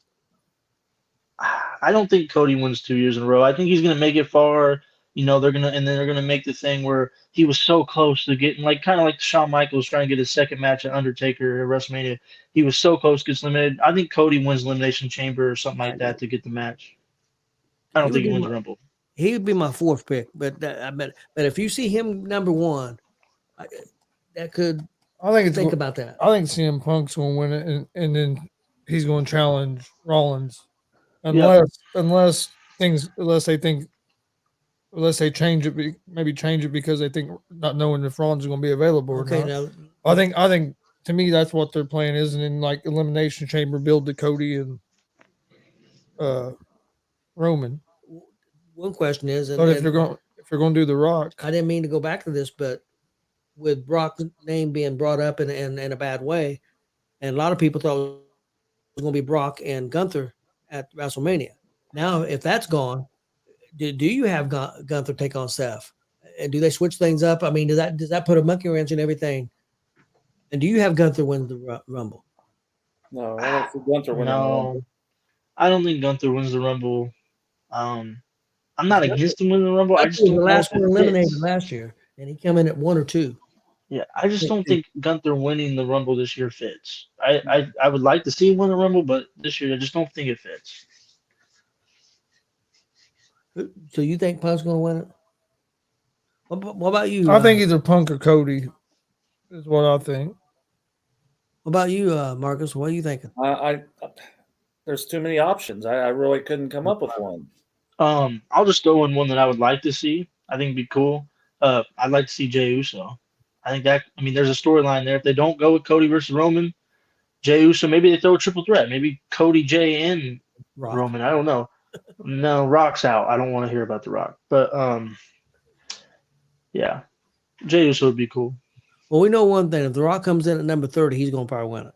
I don't think Cody wins 2 years in a row. I think he's going to make it far. They're gonna make the thing where he was so close to getting kind of like Shawn Michaels trying to get his second match at Undertaker at WrestleMania. He was so close, gets eliminated. I think Cody wins Elimination Chamber or something like that to get the match. I don't think he wins the Rumble. He would be my 4th pick, but if you see him number 1, that could. Think about that. I think CM Punk's going to win it, and then he's going to challenge Rollins, unless they change it, maybe change it because they think not knowing if Rollins is going to be available or not. Now, I think to me that's what their plan is, and then Elimination Chamber build to Cody and Roman. One question is, but if you're going to do The Rock, I didn't mean to go back to this, but with Brock's name being brought up in a bad way, and a lot of people thought it was going to be Brock and Gunther at WrestleMania. Now, if that's gone, do you have Gunther take on Seth? And do they switch things up? I mean, does that put a monkey wrench in everything? And do you have Gunther win the Rumble? No, I don't think Gunther wins the Rumble. I don't think Gunther wins the Rumble. I'm not against him winning the Rumble. I just don't. The last one eliminated last year, and he came in at 1 or 2. Yeah, I just don't think Gunther winning the Rumble this year fits. I would like to see him win the Rumble, but this year I just don't think it fits. So you think Punk's going to win it? What about you? I think either Punk or Cody is what I think. What about you, Marcus? What are you thinking? There's too many options. I really couldn't come up with one. I'll just go in one that I would like to see. I think it'd be cool. I'd like to see Jey Uso. I think there's a storyline there. If they don't go with Cody versus Roman, Jey Uso, maybe they throw a triple threat. Maybe Cody, Jey, and Roman. I don't know. No, Rock's out. I don't want to hear about The Rock. But yeah, Jey Uso would be cool. Well, we know one thing. If The Rock comes in at number 30, he's going to probably win it.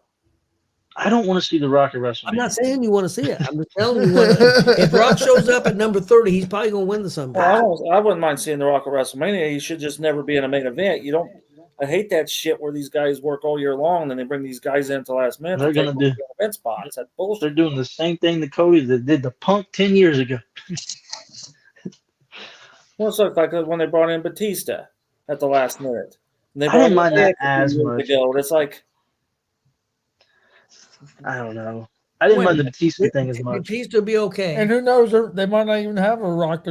I don't want to see The Rock at WrestleMania. I'm not saying you want to see it. I'm just telling you. If Rock shows up at number 30, he's probably going to win the Sunday. Well, I wouldn't mind seeing The Rock at WrestleMania. He should just never be in a main event. I hate that shit where these guys work all year long and then they bring these guys in at the last minute. They're going to do event spots. That's bullshit. They're doing the same thing to Cody that did to Punk 10 years ago. Well, it's like when they brought in Batista at the last minute. And they I didn't mind that as much. It's like, I don't know. I didn't mind the Batista thing as much. Batista will be okay. And who knows? They might not even have a Rock.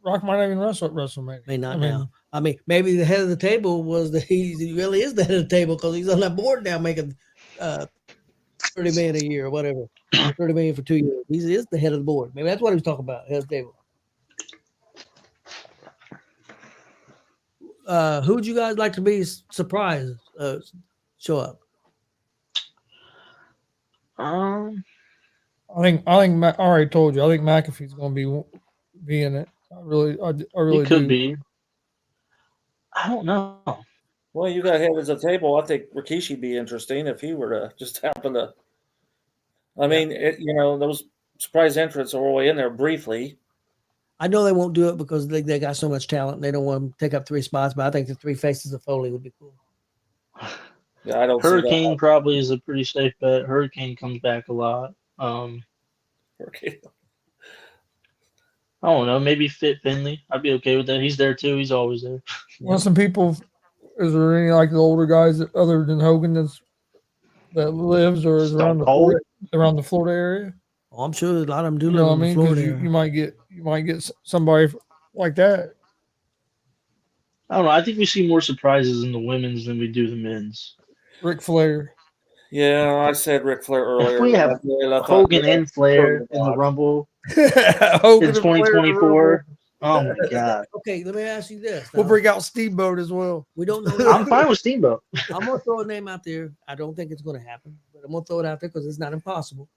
Rock might not even wrestle at WrestleMania. May not now. I mean, maybe the head of the table he really is the head of the table because he's on that board now making $30 million a year or whatever. $30 million for 2 years. He is the head of the board. Maybe that's what he was talking about, head of the table. Who would you guys like to be surprised show up? I think I already told you. I think McAfee's going to be in it. I really He could be. I don't know. Well, you got head of the table. I think Rikishi'd be interesting if he were to just happen to. I mean, those surprise entrants are only in there briefly. I know they won't do it because they got so much talent. And they don't want to take up 3 spots, but I think the 3 faces of Foley would be cool. Yeah, I don't Hurricane see that. probably is a pretty safe bet. Hurricane comes back a lot. Okay. I don't know. Maybe Fit Finley. I'd be okay with that. He's there too. He's always there. Well, some people, is there any like the older guys other than Hogan that lives or is Stone Cold. around the Florida area? Oh, I'm sure a lot of them do You live know what I in the mean? Because Florida area. you might get somebody like that. I don't know. I think we see more surprises in the women's than we do the men's. Ric Flair. Yeah, I said Ric Flair If earlier. we have I thought Hogan and Flair in the Rock. Rumble Hogan in and Flair in the 2024, oh my God. Okay, let me ask you this. We'll now. bring out Steamboat as well. We don't know. I'm fine with Steamboat. I'm gonna throw a name out there. I don't think it's gonna happen, but I'm gonna throw it out there because it's not impossible.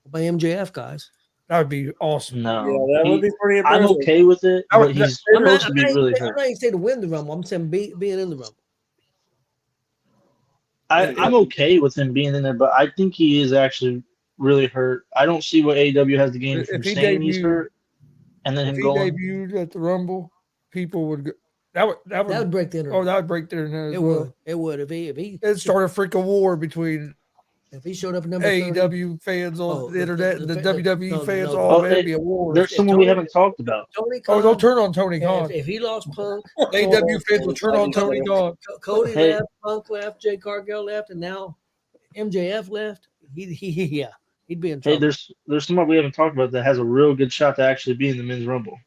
By MJF, guys. That would be awesome. No, Yeah, that would be pretty I'm impressive. okay with it, I would- but he's I'm not, supposed to I'm be not really even, I'm hurt. not even saying to win the Rumble. I'm saying being in the Rumble. I'm okay with him being in there, but I think he is actually really hurt. I don't see what AEW has to gain from If he saying he's debuted- hurt and then If him he going. debuted at the Rumble, people would go. That That would would break the internet. oh, that would break their internet as It well. would. It would. If he It'd start a freaking war between showed up at number 30, AEW fans on Oh, the internet and the the- WWE no, fans. no, Oh, Oh, it'd be a war. There's someone we haven't talked about. Tony Oh, Khan, don't turn on Tony Khan. if he lost Punk, AEW fans will turn on Tony Khan. Cody Hey. left, Punk left, Jay Cargill left, and now MJF left. He'd be in Hey, trouble. there's someone we haven't talked about that has a real good shot to actually be in the men's rumble.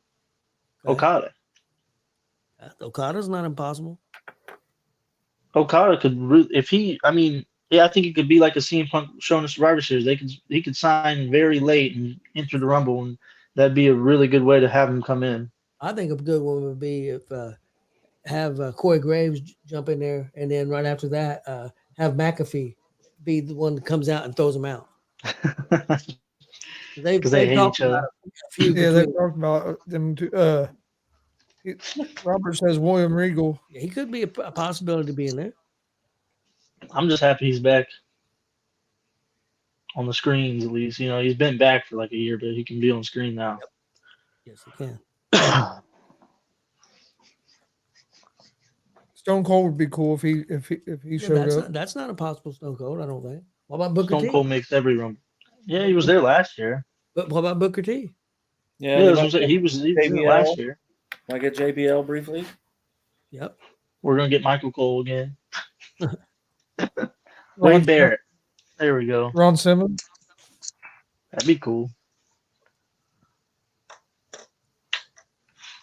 Okay. Okada. Okada's not impossible. Okada could if he. I mean, yeah, I think it could be like a CM Punk showing the Survivor Series. He could sign very late and enter the Rumble, and that'd be a really good way to have him come in. I think a good one would be if have Corey Graves jump in there, and then right after that, have McAfee be the one that comes out and throws him out. Because they hate talked each other. about a feud Yeah, they between- talked about them too. Robert says William Regal. he could be a possibility to be in there. I'm just happy he's back on the screens at least. You know, he's been back for like a year, but he can be on screen now. Yes, he can. Stone Cold would be cool if he Yeah, showed up. that's not a possible Stone Cold, I don't think. What about Booker Stone T? Cold makes every Rumble. Yeah, he was there last year. But what about Booker T? Yeah, Yeah, he was there JBL. last year. Can I get JBL briefly? Yep. We're gonna get Michael Cole again. Ron Wade Barrett. There we go. Ron Simmons. That'd be cool.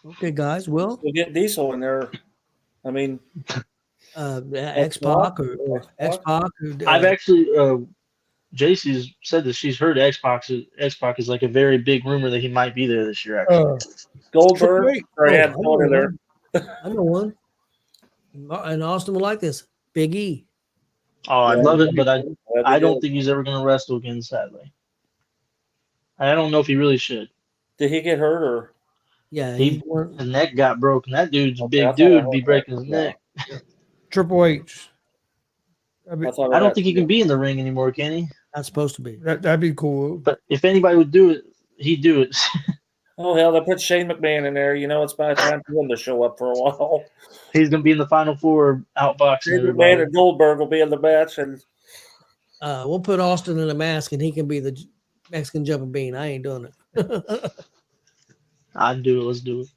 Okay, guys. Well, We'll get Diesel in there. I mean, X Pac or X Pac. I've actually JC's said that she's heard X Pac is like a very big rumor that he might be there this year. Actually, Goldberg. Triple H. Or had I Cody know there. I know one. And Austin will like this. Big E. oh, I'd love it, but I don't think. think he's ever going to wrestle again. Sadly, I don't know if he really should. Did he get hurt or? Yeah, His neck got broken. That dude's a Okay, I big thought I dude. heard Be that. breaking his Yeah. neck. Triple H. I thought I don't think he can be in the ring anymore, can he? not supposed to be. That'd be cool. But if anybody would do it, he'd do it. Oh hell, they put Shane McMahon in there. You know, it's about time for him to show up for a while. He's going to be in the final four, outboxing Shane everybody. McMahon and Goldberg will be in the match, and We'll put Austin in a mask and he can be the Mexican jumping bean. I ain't doing it. I'd do it. Let's do it.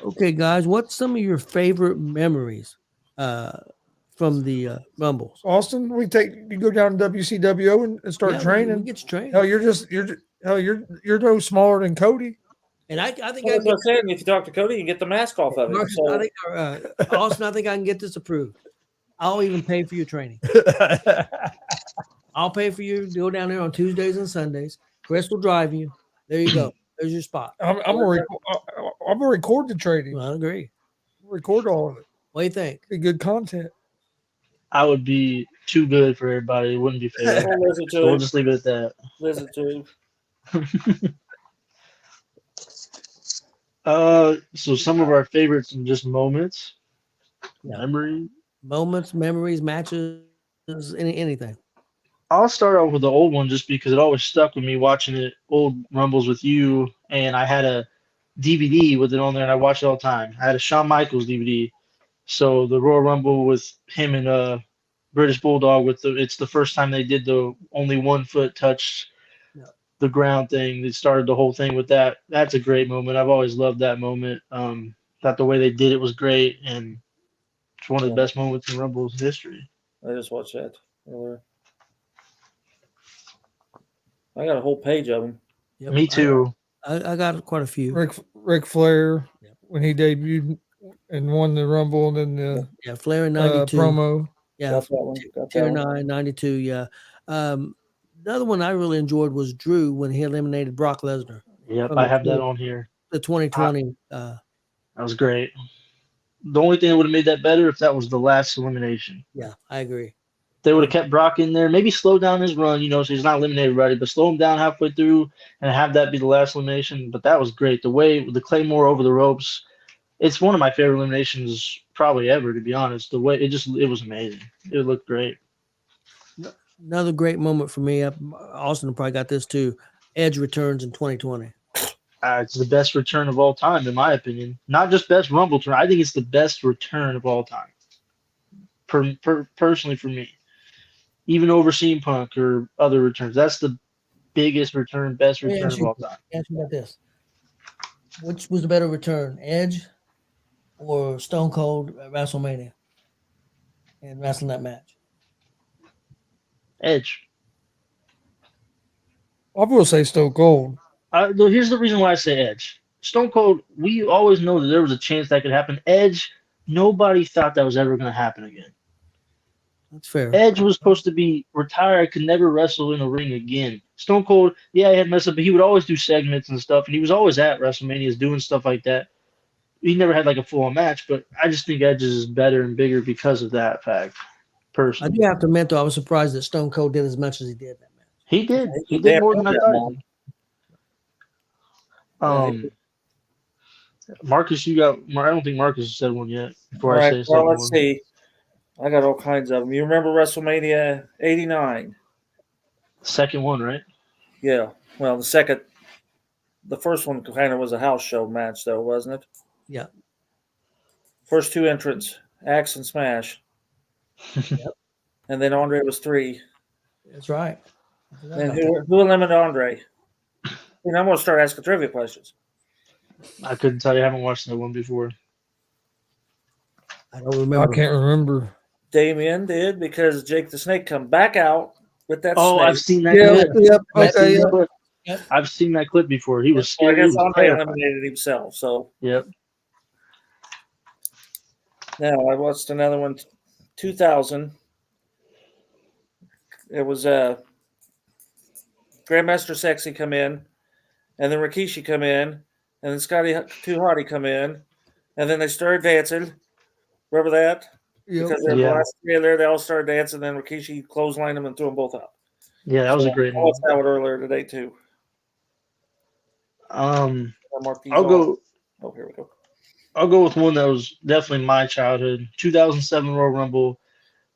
Okay, guys. What's some of your favorite memories from the Rumbles? Austin, you go down to WCWO and start Yeah, training. We get to train. Hell, you're no smaller than Cody. And I think I well, can that's what I'm saying. If you talk to Cody, you can get the mask off of him. Marcus, So, I think, Austin, I think I can get this approved. I'll even pay for your training. I'll pay for you to go down there on Tuesdays and Sundays. Chris will drive you. There you go. There's your spot. I'm gonna record the training. Well, I agree. Record all of it. What do you think? Be good content. I would be too good for everybody. It wouldn't be fair. we'll listen So to we'll him. just leave it at that. Listen to him. So some of our favorites and just moments, Yeah. memory. Moments, memories, matches, anything. I'll start off with the old one just because it always stuck with me watching it, old Rumbles with you, and I had a DVD with it on there, and I watched it all the time. I had a Shawn Michaels DVD, so the Royal Rumble with him and British Bulldog it's the first time they did the only 1 foot touch the ground thing. They started the whole thing with that. That's a great moment. I've always loved that moment. Thought the way they did it was great, and it's one of the best moments in Rumble's history. I just watched that earlier. I got a whole page of them. Yep, Me too. I got quite a few. Ric Flair when he debuted and won the Rumble, and then the Flair in 92 promo. Yeah, Got that one. Got Tier that one. 9, 92. Yeah. The other one I really enjoyed was Drew when he eliminated Brock Lesnar. Yep, I have that on here. The 2020. That was great. The only thing that would have made that better if that was the last elimination. Yeah, I agree. They would have kept Brock in there, maybe slow down his run, so he's not eliminated already, but slow him down halfway through and have that be the last elimination. But that was great. The way the Claymore over the ropes, it's one of my favorite eliminations probably ever, to be honest. The way it was amazing. It looked great. Another great moment for me. Austin probably got this too. Edge returns in 2020. It's the best return of all time, in my opinion. Not just best Rumble turn. I think it's the best return of all time. Personally, for me, even over CM Punk or other returns, that's the biggest return, best return of all time. Ask me about this: which was the better return, Edge or Stone Cold at WrestleMania and wrestling that match? Edge. I will say Stone Cold. Here's the reason why I say Edge. Stone Cold, we always know that there was a chance that could happen. Edge, nobody thought that was ever going to happen again. That's fair. Edge was supposed to be retired, could never wrestle in a ring again. Stone Cold, yeah, he had messed up, but he would always do segments and stuff, and he was always at WrestleManias doing stuff like that. He never had like a full match, but I just think Edge is better and bigger because of that fact. Personally, I do have to admit, though, I was surprised that Stone Cold did as much as he did that match. He did. He did more than I thought. Marcus, you got. I don't think Marcus has said one yet. Before I say well, let's see. I got all kinds of them. You remember WrestleMania '89? Second one, right? Yeah. Well, the first one kind of was a house show match, though, wasn't it? Yeah. First two entrants, Axe and Smash. Yep. And then Andre was 3. That's right. And who eliminated Andre? And I'm going to start asking trivia questions. I couldn't tell you. I haven't watched that one before. I don't remember. I can't remember. Damien did because Jake the Snake come back out with that snake. I've seen that clip. I've seen that clip before. He was scared. I guess Andre eliminated himself. So yep. Now I watched another one, 2000. It was Grandmaster Sexy come in, and then Rikishi come in, and then Scotty Too Hotty come in, and then they started dancing. Remember that? Yep. Because the last 3 there, they all started dancing, and then Rikishi clotheslined them and threw them both up. Yeah, that was a great one. I watched that one earlier today too. I'll go. Oh, here we go. I'll go with one that was definitely my childhood. 2007 Royal Rumble.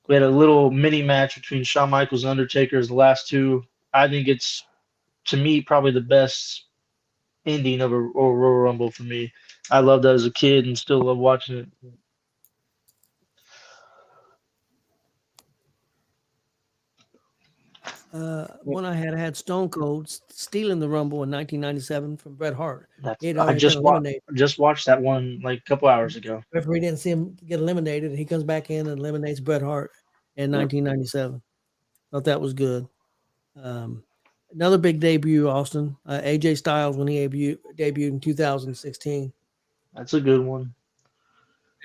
We had a little mini match between Shawn Michaels and Undertaker as the last two. I think it's, to me, probably the best ending of a Royal Rumble for me. I loved that as a kid and still love watching it. One I had Stone Cold stealing the Rumble in 1997 from Bret Hart. I just watched that one like a couple hours ago. Referee didn't see him get eliminated, and he comes back in and eliminates Bret Hart in 1997. Thought that was good. Another big debut, Austin. AJ Styles when he debuted in 2016. That's a good one.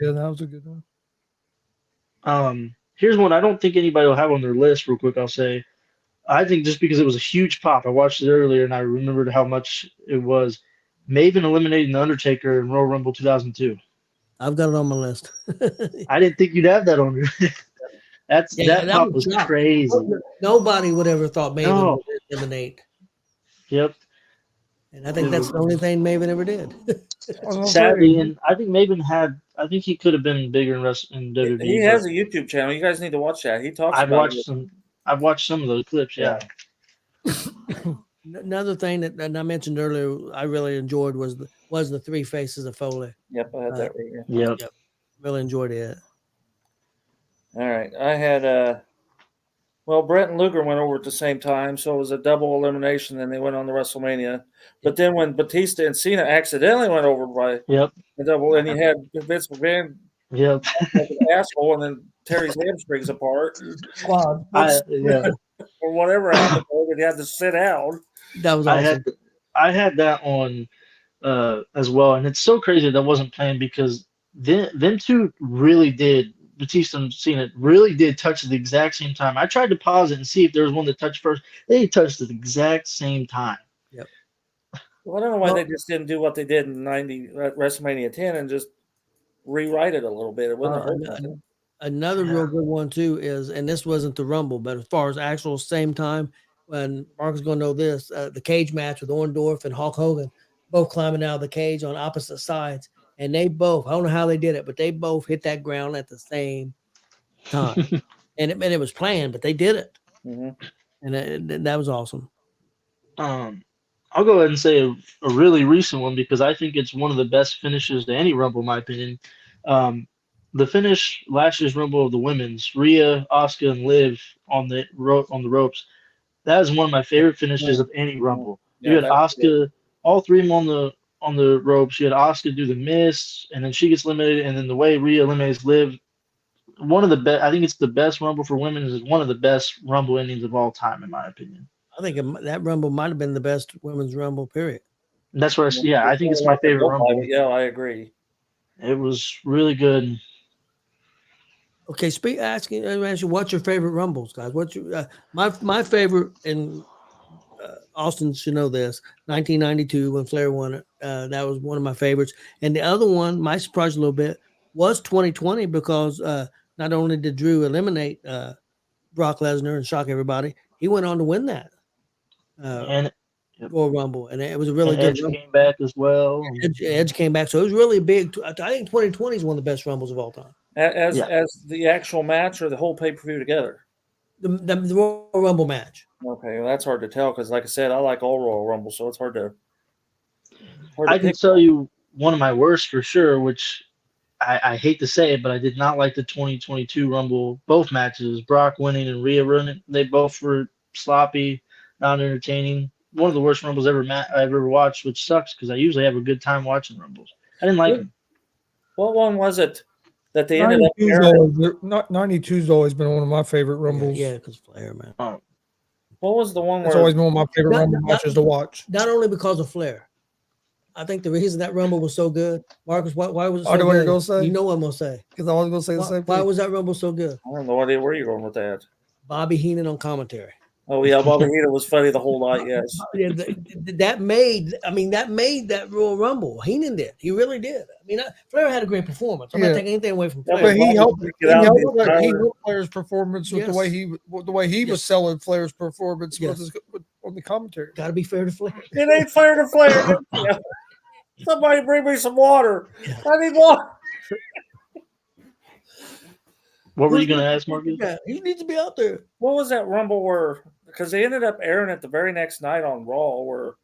Yeah, that was a good one. Here's one I don't think anybody will have on their list. Real quick, I'll say. I think just because it was a huge pop, I watched it earlier and I remembered how much it was. Maven eliminating The Undertaker in Royal Rumble 2002. I've got it on my list. I didn't think you'd have that on your list. That pop was crazy. Nobody would ever thought Maven would eliminate. Yep. And I think that's the only thing Maven ever did. Sadly, and I think Maven he could have been bigger in WWE. He has a YouTube channel. You guys need to watch that. He talks about it. I've watched some of those clips. Yeah. Another thing that I mentioned earlier, I really enjoyed was the Three Faces of Foley. Yep, I had that right here. Yep. Really enjoyed it. All right, I had well, Brett and Luger went over at the same time, so it was a double elimination. Then they went on to WrestleMania. But then when Batista and Cena accidentally went over by the double, and you had Vince McMahon like an asshole, and then Terry's hamstrings apart. Squad. Or whatever happened, and he had to sit out. That was awesome. I had that on as well, and it's so crazy that wasn't planned because them two really did. Batista and Cena really did touch at the exact same time. I tried to pause it and see if there was one that touched first. They touched at the exact same time. Yep. Well, I don't know why they just didn't do what they did in WrestleMania 10 and just rewrite it a little bit. It wouldn't have hurt. Another real good one too is, and this wasn't the Rumble, but as far as actual same time, when Mark is going to know this, the cage match with Orndorff and Hulk Hogan, both climbing out of the cage on opposite sides. And they both, I don't know how they did it, but they both hit that ground at the same time. and it was planned, but they did it. And that was awesome. I'll go ahead and say a really recent one because I think it's one of the best finishes to any Rumble, in my opinion. The finish last year's Rumble of the women's, Rhea, Asuka, and Liv on the ropes. That is one of my favorite finishes of any Rumble. You had Asuka, all three of them on the ropes. You had Asuka do the miss, and then she gets eliminated, and then the way Rhea eliminates Liv. One of the best. I think it's the best Rumble for women. Is one of the best Rumble endings of all time, in my opinion. I think that Rumble might have been the best women's Rumble, period. That's where, I think it's my favorite Rumble. Yeah, I agree. It was really good. Okay, asking what's your favorite Rumbles, guys? What's your my favorite, and Austin should know this, 1992 when Flair won it. That was one of my favorites. And the other one, might surprise a little bit, was 2020 because not only did Drew eliminate Brock Lesnar and shock everybody, he went on to win that Royal Rumble, and it was a really good. Edge came back as well. Edge came back, so it was really big. I think 2020 is one of the best Rumbles of all time. As the actual match or the whole pay-per-view together? The Royal Rumble match. Okay, well, that's hard to tell because, like I said, I like all Royal Rumble, so it's hard to. I can tell you one of my worst for sure, which I hate to say it, but I did not like the 2022 Rumble. Both matches, Brock winning and Rhea running, they both were sloppy, not entertaining. One of the worst Rumbles I've ever watched, which sucks because I usually have a good time watching Rumbles. I didn't like them. What one was it that they ended up? 92's always been one of my favorite Rumbles. Yeah, because Flair, man. What was the one? It's always been one of my favorite Rumble matches to watch. Not only because of Flair. I think the reason that Rumble was so good, Marcus, why was it so good? What you're gonna say? You know what I'm gonna say. Because I was gonna say the same thing. Why was that Rumble so good? I have no idea where you're going with that. Bobby Heenan on commentary. Oh yeah, Bobby Heenan was funny the whole night. Yes, that made that Royal Rumble. Heenan did. He really did. I mean, Flair had a great performance. I'm not taking anything away from Flair. But he helped Flair's performance with the way he was selling Flair's performance on the commentary. Got to be fair to Flair. It ain't fair to Flair. Somebody bring me some water. I need water. What were you going to ask, Marcus? He needs to be out there. What was that Rumble where? Because they ended up airing it the very next night on Raw, where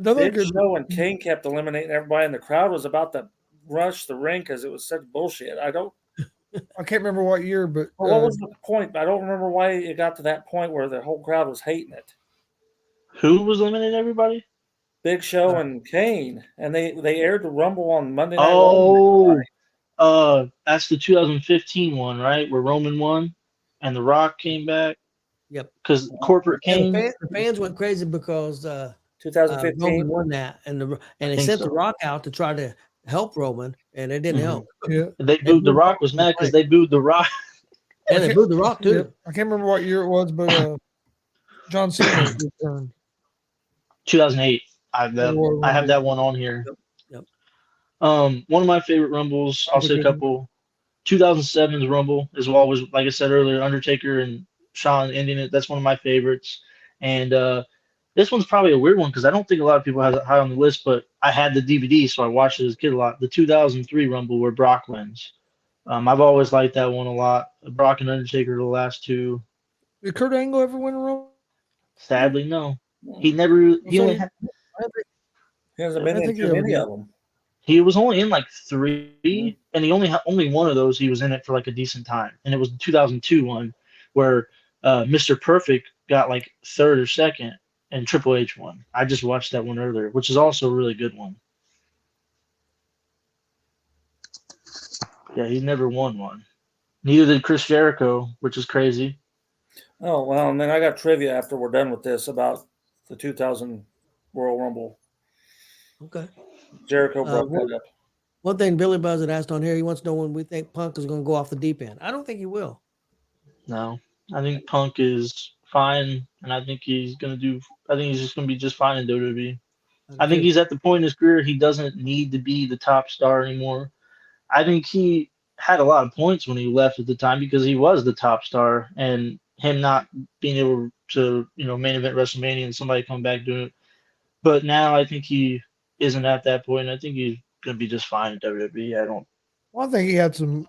Big Show and Kane kept eliminating everybody, and the crowd was about to rush the ring because it was such bullshit. I can't remember what year, but what was the point? I don't remember why it got to that point where the whole crowd was hating it. Who was eliminating everybody? Big Show and Kane, and they aired the Rumble on Monday night. That's the 2015 one, right? Where Roman won and The Rock came back. Yep. Because corporate came. The fans went crazy because 2015 Roman won that, and they sent The Rock out to try to help Roman, and it didn't help. Yeah. They booed The Rock was mad because they booed The Rock. Yeah, they booed The Rock too. Yeah. I can't remember what year it was, but John Cena returned. 2008. I have that one on here. Yep. One of my favorite Rumbles, I'll say a couple. 2007's Rumble as well was, like I said earlier, Undertaker and Shawn ending it. That's one of my favorites. And this one's probably a weird one because I don't think a lot of people have it high on the list, but I had the DVD, so I watched it as a kid a lot. The 2003 Rumble where Brock wins. I've always liked that one a lot. Brock and Undertaker are the last two. Did Kurt Angle ever win a Rumble? Sadly, no. He never. He only had. He hasn't been in too many of them. He was only in like 3, and he only one of those. He was in it for like a decent time, and it was the 2002 one where Mr. Perfect got like 3rd or 2nd, and Triple H won. I just watched that one earlier, which is also a really good one. Yeah, he never won one. Neither did Chris Jericho, which is crazy. Oh, well, and then I got trivia after we're done with this about the 2000 Royal Rumble. Okay. Jericho broke that up. One thing Billy Buzz had asked on here, he wants to know when we think Punk is going to go off the deep end. I don't think he will. No, I think Punk is fine, and I think he's going to do. I think he's just going to be just fine in WWE. I think he's at the point in his career he doesn't need to be the top star anymore. I think he had a lot of points when he left at the time because he was the top star, and him not being able to, main event WrestleMania and somebody come back doing it. But now I think he isn't at that point. I think he's going to be just fine in WWE. Well, I think he had some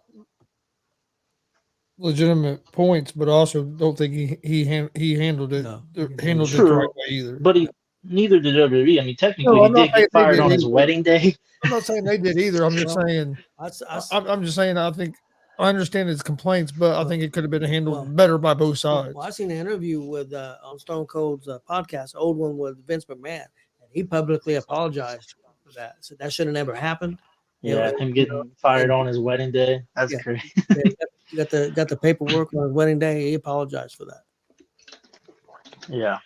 legitimate points, but also don't think he handled it handled it the right way either. But neither did WWE. I mean, technically, he did get fired on his wedding day. I'm not saying they did either. I'm just saying. I'm just saying. I think I understand his complaints, but I think it could have been handled better by both sides. Well, I seen an interview with on Stone Cold's podcast, old one with Vince McMahon, and he publicly apologized for that. So that should have never happened. Yeah, him getting fired on his wedding day. That's crazy. Got the paperwork on his wedding day. He apologized for that. Yeah.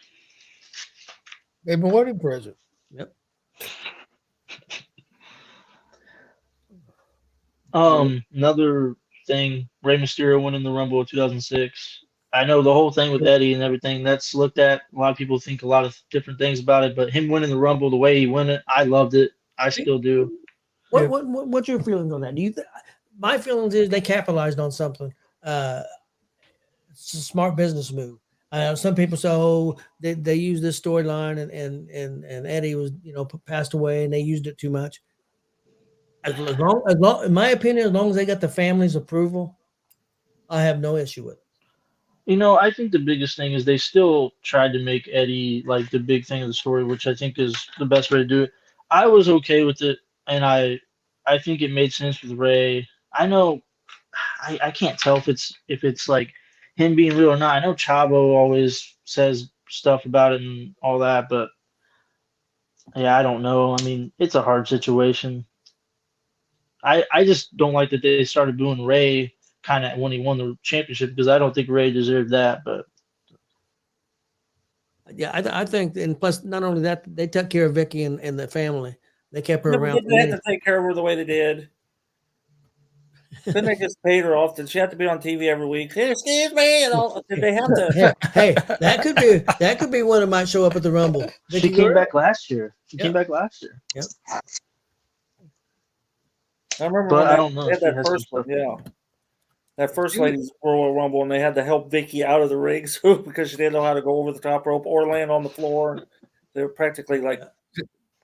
They've been wedding present. Yep. Another thing, Rey Mysterio winning the Rumble of 2006. I know the whole thing with Eddie and everything that's looked at. A lot of people think a lot of different things about it, but him winning the Rumble the way he won it, I loved it. I still do. What's your feelings on that? Do you? My feelings is they capitalized on something. It's a smart business move. Some people say, they used this storyline and Eddie was passed away and they used it too much. As long, in my opinion, as long as they got the family's approval, I have no issue with it. I think the biggest thing is they still tried to make Eddie like the big thing of the story, which I think is the best way to do it. I was okay with it, and I think it made sense with Ray. I know I can't tell if it's like him being real or not. I know Chavo always says stuff about it and all that, but yeah, I don't know. I mean, it's a hard situation. I just don't like that they started booing Ray kind of when he won the championship because I don't think Ray deserved that. But yeah, I think, and plus not only that, they took care of Vicky and the family. They kept her around. They had to take care of her the way they did. Then they just paid her off. Did she have to be on TV every week? Hey, excuse me, and all. Did they have to? Hey, that could be one that might show up at the Rumble. She came back last year. Yep. I remember but when I don't know. They had that first one, that first ladies Royal Rumble, and they had to help Vicky out of the ring because she didn't know how to go over the top rope or land on the floor. They were practically like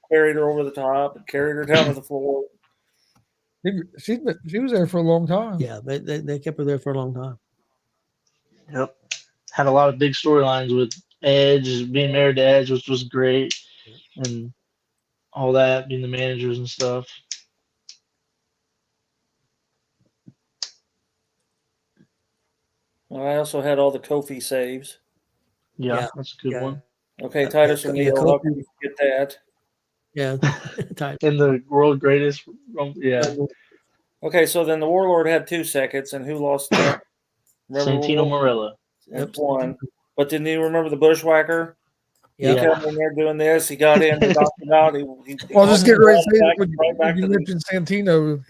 carried her over the top and carried her down to the floor. She was there for a long time. Yeah, they kept her there for a long time. Yep. Had a lot of big storylines with Edge, being married to Edge, which was great, and all that, being the managers and stuff. I also had all the Kofi saves. Yeah, that's a good one. Okay, Titus O'Neil, how can you forget that? Yeah, in the world greatest. Yeah. Okay, so then the Warlord had 2 seconds, and who lost that? Santino Marella. Won. But didn't you remember the Bushwhacker? Yeah. He came in there doing this. He got in, knocked him out. Well, just get ready to say when you mentioned Santino.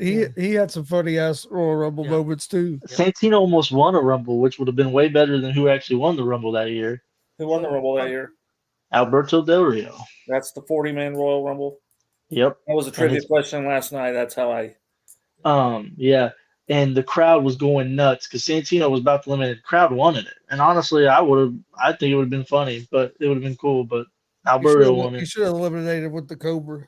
He had some funny ass Royal Rumble moments too. Santino almost won a Rumble, which would have been way better than who actually won the Rumble that year. Who won the Rumble that year? Alberto Del Rio. That's the 40-man Royal Rumble. Yep. That was a trivia question last night. That's how I. Yeah, and the crowd was going nuts because Santino was about to eliminate. The crowd wanted it, and honestly, I think it would have been funny, but it would have been cool. But Alberto won it. He should have eliminated with the Cobra.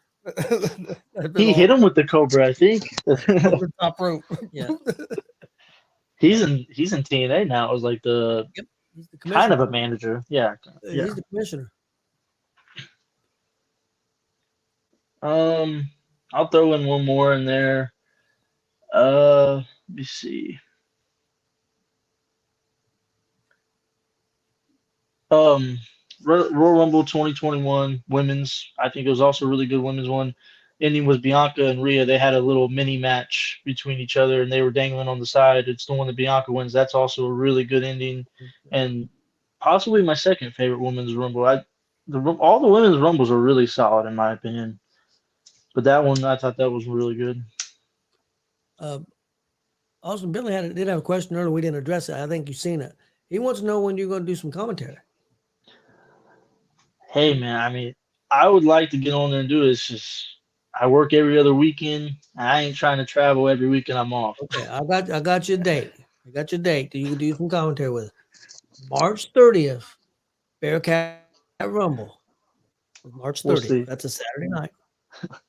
He hit him with the Cobra, I think. Over the top rope. Yeah. He's in TNA now. It was like the He's the commissioner. Kind of a manager. Yeah. He's the commissioner. I'll throw in one more in there. Let me see. Royal Rumble 2021 women's. I think it was also a really good women's one. Ending was Bianca and Rhea. They had a little mini match between each other, and they were dangling on the side. It's the one that Bianca wins. That's also a really good ending, and possibly my second favorite women's Rumble. All the women's Rumbles are really solid in my opinion, but that one I thought that was really good. Austin Billy did have a question earlier. We didn't address it. I think you've seen it. He wants to know when you're going to do some commentary. Hey man, I mean, I would like to get on there and do it. It's just I work every other weekend. I ain't trying to travel every weekend I'm off. Okay, I got your date. I got your date. You can do some commentary with it. March 30th, Bearcat Rumble. March 30th. We'll see. That's a Saturday night.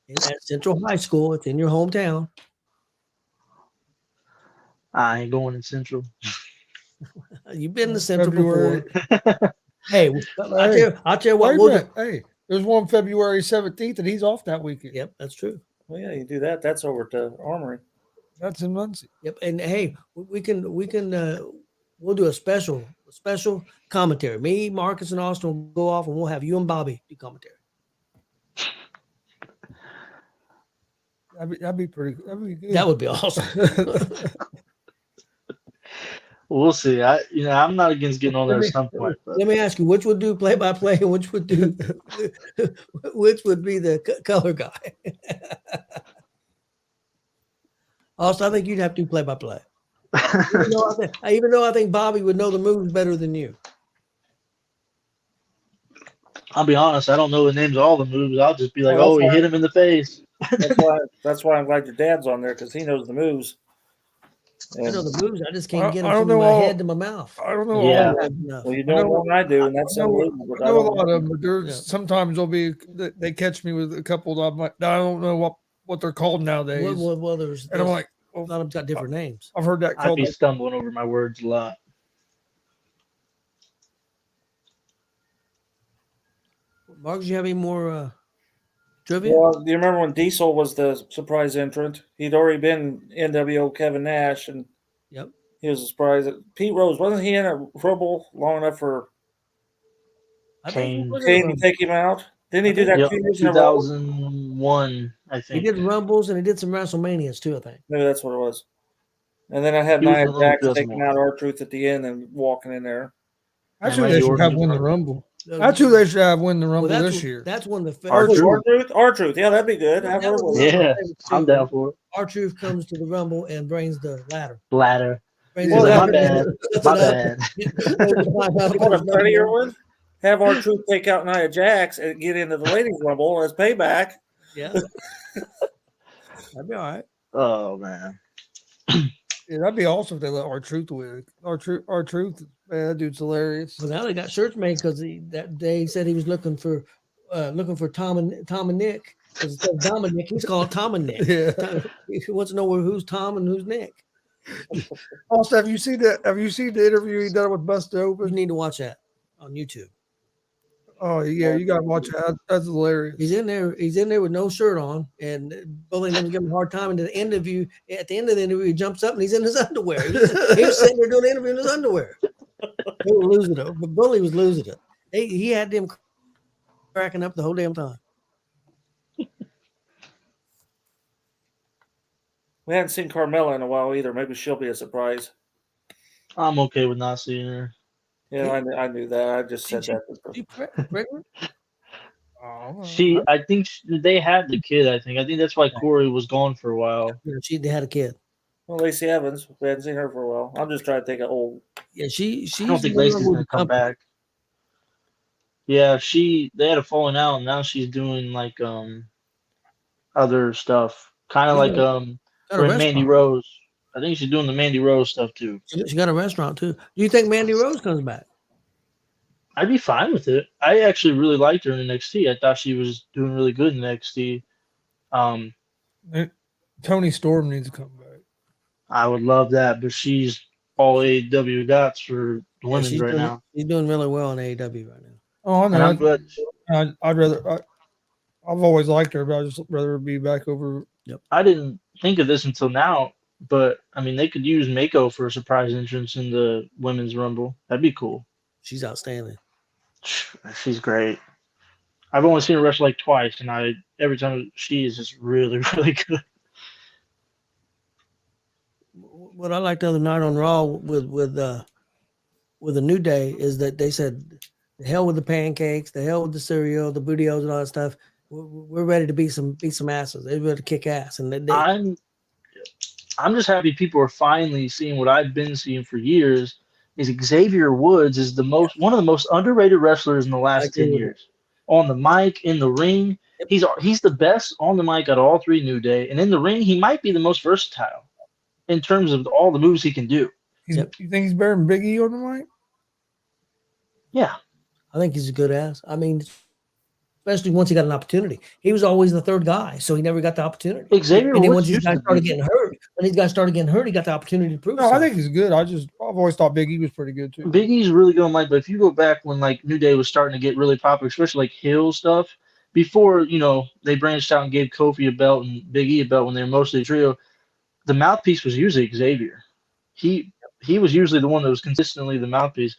At Central High School. It's in your hometown. I ain't going in Central. You've been to Central February. before. Hey, I'll tell you what we'll do. Hey, there's one February 17th, and he's off that weekend. Yep, that's true. Well, yeah, you do that. That's over to Armory. That's in Muncie. Yep, and hey, we'll do a special commentary. Me, Marcus, and Austin will go off, and we'll have you and Bobby do commentary. That'd be pretty. That'd be good. That would be awesome. We'll see. I'm not against getting on there at some point. But. Let me ask you, which would do play-by-play, and which would be the color guy? Also, I think you'd have to do play-by-play. Even though I think Bobby would know the moves better than you. I'll be honest, I don't know the names of all the moves. I'll just be like, he hit him in the face. That's why I'm glad your dad's on there, because he knows the moves. And I know the moves. I just can't get them from my head to my mouth. I don't know. Yeah. Well, you know more than I do, and that's I know a lot of them, but there's sometimes they catch me with a couple that I'm like, I don't know what they're called nowadays. Well, there's and I'm like, a lot of them got different names. I've heard that I'd called. be stumbling over my words a lot. Mark, do you have any more trivia? Well, do you remember when Diesel was the surprise entrant? He'd already been NWO Kevin Nash, and he was a surprise. Pete Rose, wasn't he in a Rumble long enough for Kane to take him out? Didn't he do that 2 years in a row? 2001, I think. He did Rumbles and he did some WrestleManias too, I think. Maybe that's what it was. And then I had Nia Jax taking out R-Truth at the end and walking in there. Actually, they should have won the Rumble. Actually, they should have won the Rumble this year. That's when the R-Truth. Yeah, that'd be good. Yeah, I'm down for it. R-Truth comes to the Rumble and brings the ladder. My bad. What a prettier one. Have R-Truth take out Nia Jax and get into the ladies' Rumble as payback. Yeah. That'd be all right. Oh, man. Yeah, that'd be awesome if they let R-Truth win. R-Truth, man, that dude's hilarious. Well, now they got shirts made because that day he said he was looking for Tom and Nick. Because instead of Dominic, he's called Tom and Nick. Yeah. He wants to know who's Tom and who's Nick. Also, have you seen the interview he done with Busted Open? You need to watch that on YouTube. Oh yeah, you gotta watch that. That's hilarious. He's in there with no shirt on, and Bully them give him a hard time. And at the end of the interview, he jumps up and he's in his underwear. He was sitting there doing the interview in his underwear. They were losing it. But Bully was losing it. He had them cracking up the whole damn time. We hadn't seen Carmella in a while either. Maybe she'll be a surprise. I'm okay with not seeing her. Yeah, I knew that. I just said that. She pregnant? I think they had the kid. I think that's why Corey was gone for a while. Yeah, they had a kid. Well, Lacey Evans. We hadn't seen her for a while. I'm just trying to think of old. Yeah, she's. I don't think Lacey's gonna come back. Yeah, they had a falling out, and now she's doing like other stuff, kind of like Mandy Rose. I think she's doing the Mandy Rose stuff too. She got a restaurant too. Do you think Mandy Rose comes back? I'd be fine with it. I actually really liked her in NXT. I thought she was doing really good in NXT. Tony Storm needs to come back. I would love that, but she's all AEW got for the Yeah, women's right now. she's doing really well in AEW right now. Oh, I And I'm know. glad. I'd rather. I've always liked her, but I just rather be back over. I didn't think of this until now, but I mean, they could use Mako for a surprise entrance in the women's rumble. That'd be cool. She's outstanding. She's great. I've only seen her wrestle like twice, and every time she is just really, really good. What I liked the other night on Raw with the New Day is that they said, "The hell with the pancakes, the hell with the cereal, the bootios, and all that stuff. We're ready to beat some asses. They're ready to kick ass." And I'm just happy people are finally seeing what I've been seeing for years. Is Xavier Woods is one of the most underrated wrestlers in the last 10 years. On the mic, in the ring, he's the best on the mic out of all three New Day, and in the ring, he might be the most versatile in terms of all the moves he can do. You think he's better than Big E on the mic? Yeah, I think he's a good ass. I mean, especially once he got an opportunity. He was always the third guy, so he never got the opportunity. Xavier and then Woods once these guys started getting hurt, he got the opportunity to prove. No, I think he's good. I've always thought Big E was pretty good too. Big E's really good on mic, but if you go back when like New Day was starting to get really popular, especially like Hill stuff, before they branched out and gave Kofi a belt and Big E a belt when they were mostly a trio, the mouthpiece was usually Xavier. He was usually the one that was consistently the mouthpiece.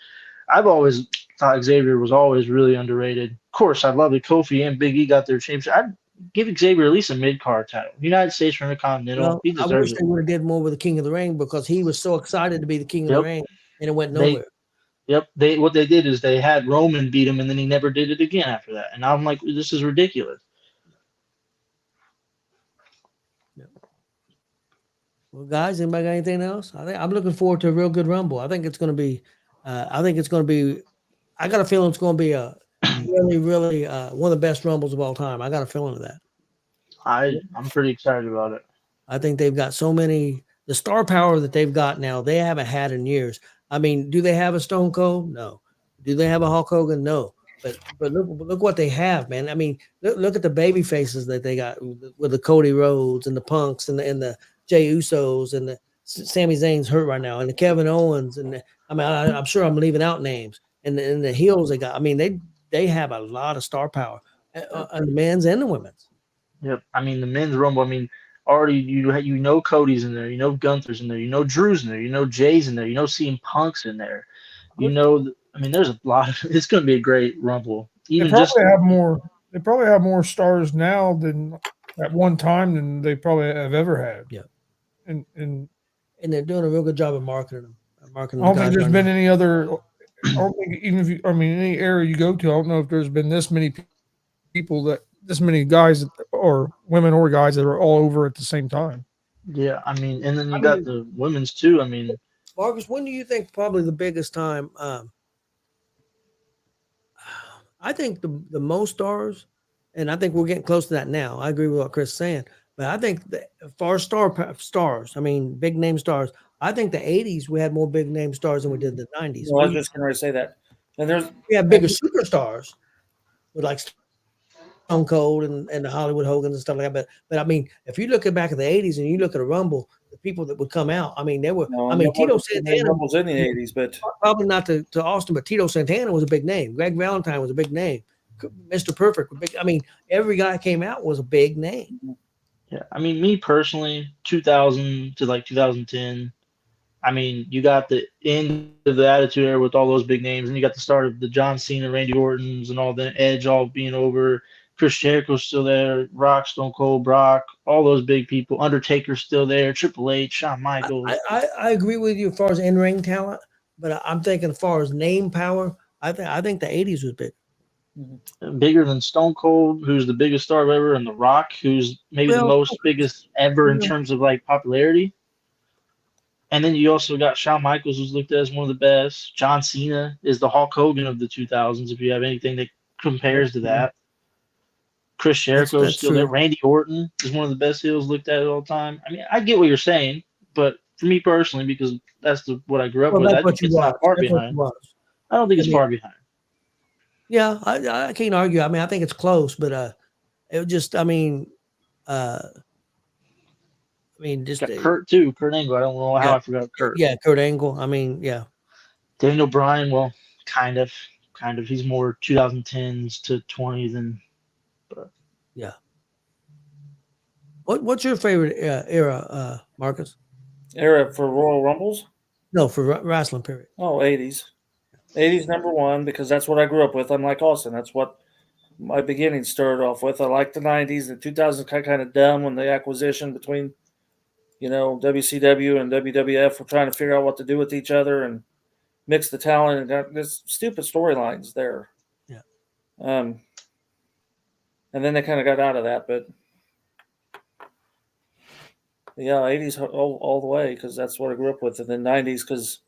I've always thought Xavier was always really underrated. Of course, I love that Kofi and Big E got their championship. I'd give Xavier at least a mid-card title. United States or Intercontinental. Well, he deserves I wish it. they would have did more with the King of the Ring because he was so excited to be the King of the Ring, and it went nowhere. What they did is they had Roman beat him, and then he never did it again after that. And I'm like, this is ridiculous. Well, guys, anybody got anything else? I'm looking forward to a real good Rumble. I think it's going to be. I got a feeling it's going to be a really, really one of the best Rumbles of all time. I got a feeling of that. I'm pretty excited about it. I think they've got so many. The star power that they've got now, they haven't had in years. I mean, do they have a Stone Cold? No. Do they have a Hulk Hogan? No. But look what they have, man. I mean, look at the baby faces that they got with the Cody Rhodes and the Punks and the Jey Usos and the Sami Zayn's hurt right now and the Kevin Owens I'm sure I'm leaving out names and the heels they got. I mean, they have a lot of star power on the men's and the women's. Yep. I mean, the men's Rumble. I mean, already you know Cody's in there, you know Gunther's in there, you know Drew's in there, you know Jay's in there, you know CM Punk's in there, I mean, there's a lot of. It's going to be a great Rumble. They probably have more stars now than at one time than they probably have ever had. Yeah, and they're doing a real good job of marketing them. I don't think there's been any other. I don't think any era you go to, I don't know if there's been this many people this many guys or women or guys that are all over at the same time. Yeah, I mean, and then you got the women's too. I mean, Marcus, when do you think probably the biggest time? I think the most stars, and I think we're getting close to that now. I agree with what Chris is saying, but I think as far as stars, I mean, big name stars. I think the '80s we had more big name stars than we did the '90s. Well, I was just going to say that. And we have bigger superstars with like Stone Cold and the Hollywood Hogans and stuff like that. But I mean, if you look back at the '80s and you look at a Rumble, the people that would come out, I mean, there were. I mean, Tito Santana Rumbles in the '80s, but probably not to Austin, but Tito Santana was a big name. Greg Valentine was a big name. Mr. Perfect, I mean, every guy came out was a big name. Yeah, I mean, me personally, 2000 to like 2010. I mean, you got the end of the Attitude Era with all those big names, and you got the start of the John Cena, Randy Ortons, and all the Edge all being over. Chris Jericho's still there, Rock, Stone Cold, Brock, all those big people. Undertaker's still there, Triple H, Shawn Michaels. I agree with you as far as in-ring talent, but I'm thinking as far as name power, I think the '80s was big. Bigger than Stone Cold, who's the biggest star ever, and The Rock, who's maybe the biggest ever in terms of like popularity. And then you also got Shawn Michaels, who's looked at as one of the best. John Cena is the Hulk Hogan of the 2000s, if you have anything that compares to that. Chris Jericho is still there. Randy Orton is one of the best heels looked at all time. I mean, I get what you're saying, but for me personally, because that's what I grew up with, I think it's not far behind. I don't think it's far behind. Yeah, I can't argue. I mean, I think it's close, but it just, I mean, mean, just Got Kurt too. Kurt Angle. I don't know how I forgot Kurt. yeah, Kurt Angle. I mean, yeah. Daniel Bryan. Well, kind of. He's more 2010s to 20s than. But Yeah. What's your favorite era, Marcus? Era for Royal Rumbles? No, for wrestling period. Oh, 80s. 80s number one because that's what I grew up with. I'm like Austin. That's what my beginning started off with. I like the 90s. The 2000s got kind of dumb when the acquisition between, WCW and WWF were trying to figure out what to do with each other and mix the talent and got this stupid storylines there. Yeah. And then they kind of got out of that, but yeah, 80s all the way because that's what I grew up with, and then 90s because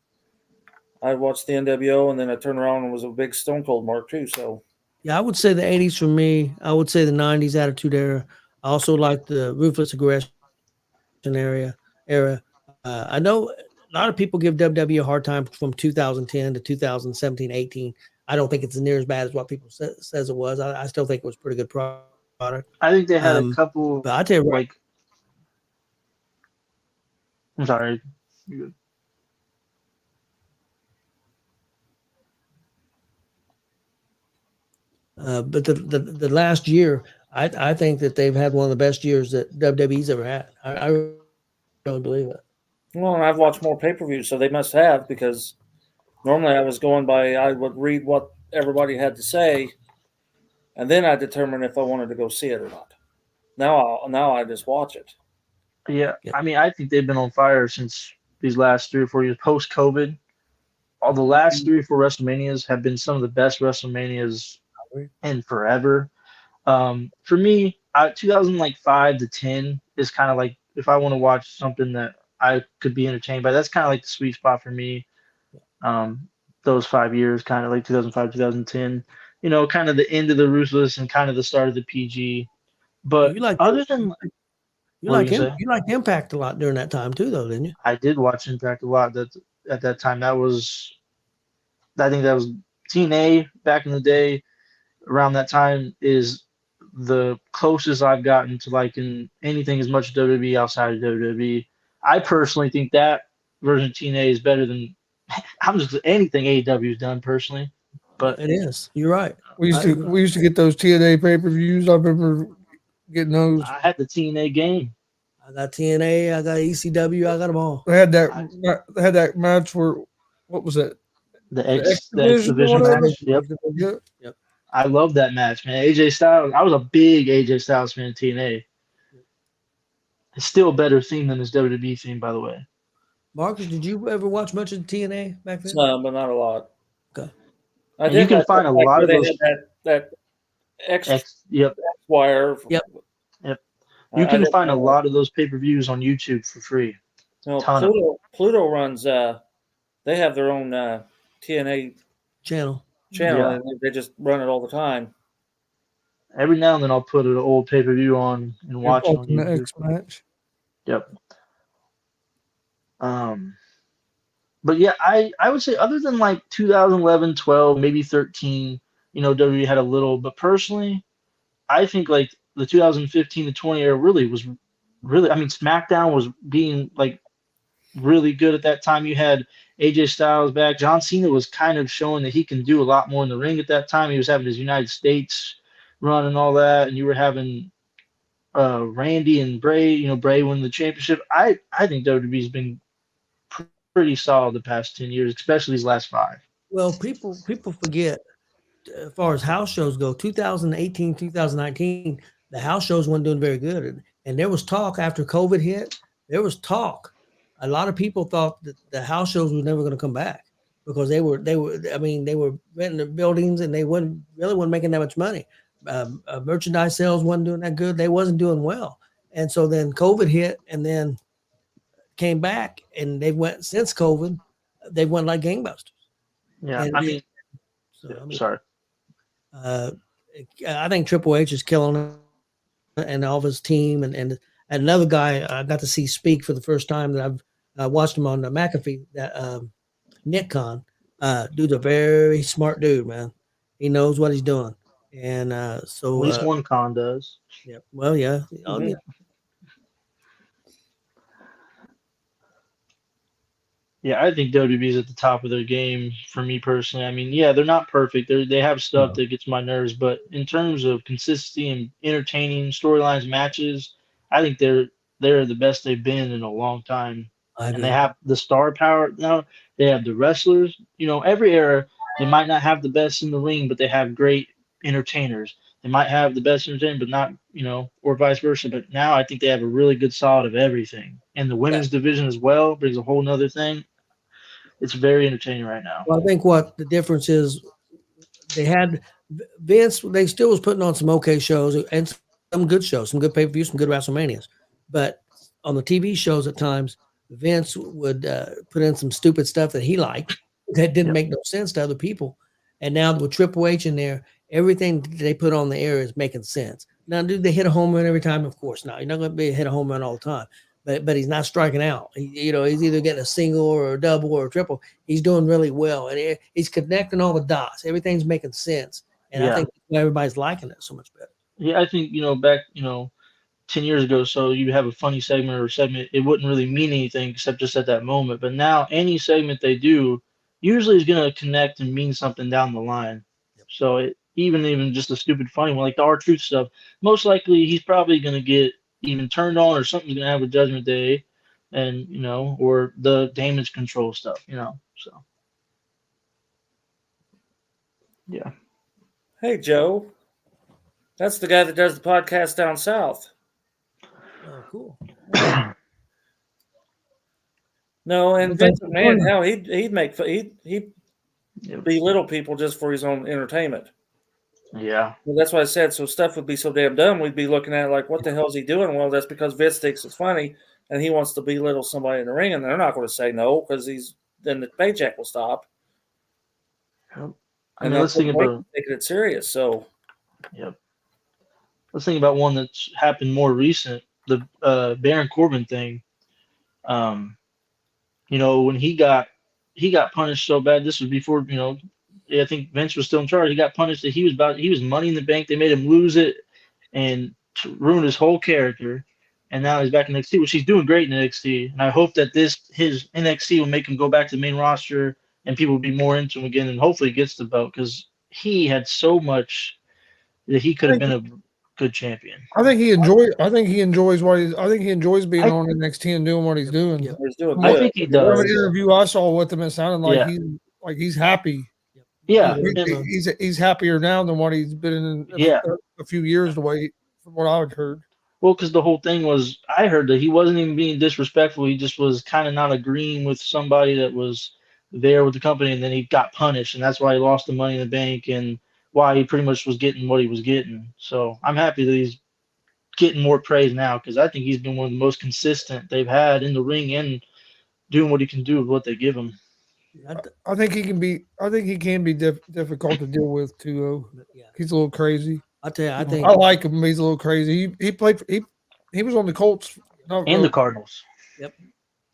I watched the NWO and then I turned around and was a big Stone Cold mark too. So yeah, I would say the 80s for me. I would say the 90s Attitude Era. I also like the Ruthless Aggression era. I know a lot of people give WWE a hard time from 2010 to 2017, 18. I don't think it's near as bad as what people says it was. I still think it was a pretty good product. I think they had a couple. But I tell you, like, I'm sorry. You're good. But the last year, I think that they've had one of the best years that WWE's ever had. I really believe it. well, I've watched more pay-per-views, so they must have because normally I would read what everybody had to say, and then I determine if I wanted to go see it or not. Now I just watch it. Yeah, I mean, I think they've been on fire since these last 3 or 4 years post COVID. All the last 3 or 4 WrestleManias have been some of the best WrestleManias in forever. For me, 2005 to 10 is kind of like if I want to watch something that I could be entertained by. That's kind of like the sweet spot for me. Those 5 years, kind of like 2005, 2010. Kind of the end of the Ruthless and kind of the start of the PG. But other than you like Impact a lot during that time too, though, didn't you? I did watch Impact a lot. That at that time, I think that was TNA back in the day. Around that time is the closest I've gotten to liking anything as much WWE outside of WWE. I personally think that version of TNA is better than anything AEW's done personally. But it is. You're right. We used to get those TNA pay-per-views. I remember getting those. I had the TNA game. I got TNA. I got ECW. I got them all. They had that match where what was it? The X Division match. Yep. I love that match, man. AJ Styles. I was a big AJ Styles fan in TNA. It's still a better theme than his WWE theme, by the way. Marcus, did you ever watch much of TNA back then? No, but not a lot. Okay. You can find a lot of those. That Yep. X.W.R. Yep. You can find a lot of those pay-per-views on YouTube for free. Pluto runs. They have their own TNA channel, and they just run it all the time. Every now and then I'll put an old pay-per-view on and watch it on YouTube. The X match. Yep. But yeah, I would say other than like 2011, 12, maybe 13, WWE had a little, but personally, I think like the 2015 to 20 era really, I mean, SmackDown was being like really good at that time. You had AJ Styles back. John Cena was kind of showing that he can do a lot more in the ring at that time. He was having his United States run and all that, and you were having Randy and Bray, Bray winning the championship. I think WWE's been pretty solid the past 10 years, especially these last 5. Well, people forget as far as house shows go, 2018, 2019, the house shows weren't doing very good. And there was talk after COVID hit, there was talk. A lot of people thought that the house shows were never going to come back because they were renting the buildings and they weren't making that much money. Merchandise sales wasn't doing that good. They wasn't doing well. And so then COVID hit and then came back and they went since COVID, they went like gangbusters. Yeah. Sorry. I think Triple H is killing it and all of his team and another guy I got to see speak for the first time that I've watched him on the McAfee, that Nick Khan. Dude's a very smart dude, man. He knows what he's doing. And so at least one Khan does. Yeah. Well, yeah. Mm-hmm. Yeah, I think WB is at the top of their game for me personally. I mean, yeah, they're not perfect. They have stuff that gets my nerves, but in terms of consistency and entertaining storylines, matches, I think they're the best they've been in a long time. I And they agree. have the star power now. They have the wrestlers. You know, every era they might not have the best in the ring, but they have great entertainers. They might have the best entertainer, but not, or vice versa. But now I think they have a really good solid of everything. And the Yeah. women's division as well brings a whole nother thing. It's very entertaining right now. Well, I think what the difference is, they had Vince. They still was putting on some okay shows and some good shows, some good pay per views, some good WrestleManias. But on the TV shows, at times Vince would put in some stupid stuff that he liked that didn't Yep. make no sense to other people. And now with Triple H in there, everything they put on the air is making sense. Now, do they hit a home run every time? Of course not. You're not going to be hit a home run all the time. But he's not striking out. He's either getting a single or a double or a triple. He's doing really well, and he's connecting all the dots. Everything's making sense, and I Yeah. think everybody's liking it so much better. Yeah, I think, back, 10 years ago, so you have a funny segment, it wouldn't really mean anything except just at that moment. But now any segment they do usually is going to connect and mean something down the line. So even just a stupid funny one, like the R-Truth stuff, most likely he's probably going to get even turned on or something's going to have a Judgment Day and, or the damage control stuff, so. Yeah. Hey, Joe. That's the guy that does the podcast down south. Oh, cool. No, and Well, Vince thanks for McMahon, joining. hell, he'd Yep. belittle people just for his own entertainment. Yeah. Well, that's what I said. So stuff would be so damn dumb. We'd be looking at it like, what the hell is he doing? Well, that's because Vince thinks it's funny, and he wants to belittle somebody in the ring, and they're not going to say no because then the paycheck will stop. Yep. I And mean, let's think about taking it serious. So, yep. Let's think about one that's happened more recent, the Baron Corbin thing. When he got punished so bad. This was before, I think Vince was still in charge. He got punished that he was money in the bank. They made him lose it and ruined his whole character. And now he's back in NXT, which he's doing great in NXT. And I hope that his NXT will make him go back to the main roster and people will be more into him again. And hopefully he gets the belt because he had so much that he could have been a good champion. I think he enjoys what he's. I think he enjoys being I- on NXT and doing what he's doing. Yep. he's doing I good. think he From an does. interview I saw with him, it sounded like Yeah. he's happy. Yeah. He's happier now than what he's been in Yeah. a few years away, from what I've heard. Well, because the whole thing was, I heard that he wasn't even being disrespectful. He just was kind of not agreeing with somebody that was there with the company, and then he got punished, and that's why he lost the Money in the Bank, and why he pretty much was getting what he was getting. So I'm happy that he's getting more praise now because I think he's been one of the most consistent they've had in the ring and doing what he can do with what they give him. I think he can be. I think he can be difficult to deal with too. Yeah. He's a little crazy. I tell you, I think I like him. He's a little crazy. He played. He was on the Colts And the Cardinals. Yep.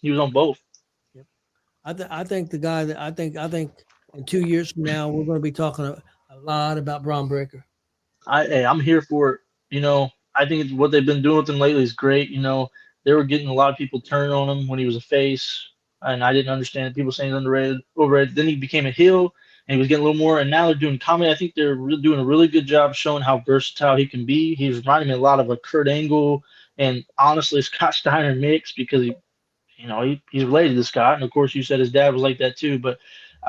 He was on both. Yep. I think the guy that I think in 2 years from now we're going to be talking a lot about Braun Breaker. I'm here for it. I think what they've been doing with him lately is great. They were getting a lot of people turning on him when he was a face, and I didn't understand people saying he's underrated, overrated. Then he became a heel, and he was getting a little more. And now they're doing comedy. I think they're doing a really good job showing how versatile he can be. He's reminding me a lot of a Kurt Angle and honestly Scott Steiner mix because he's related to Scott, and of course you said his dad was like that too. But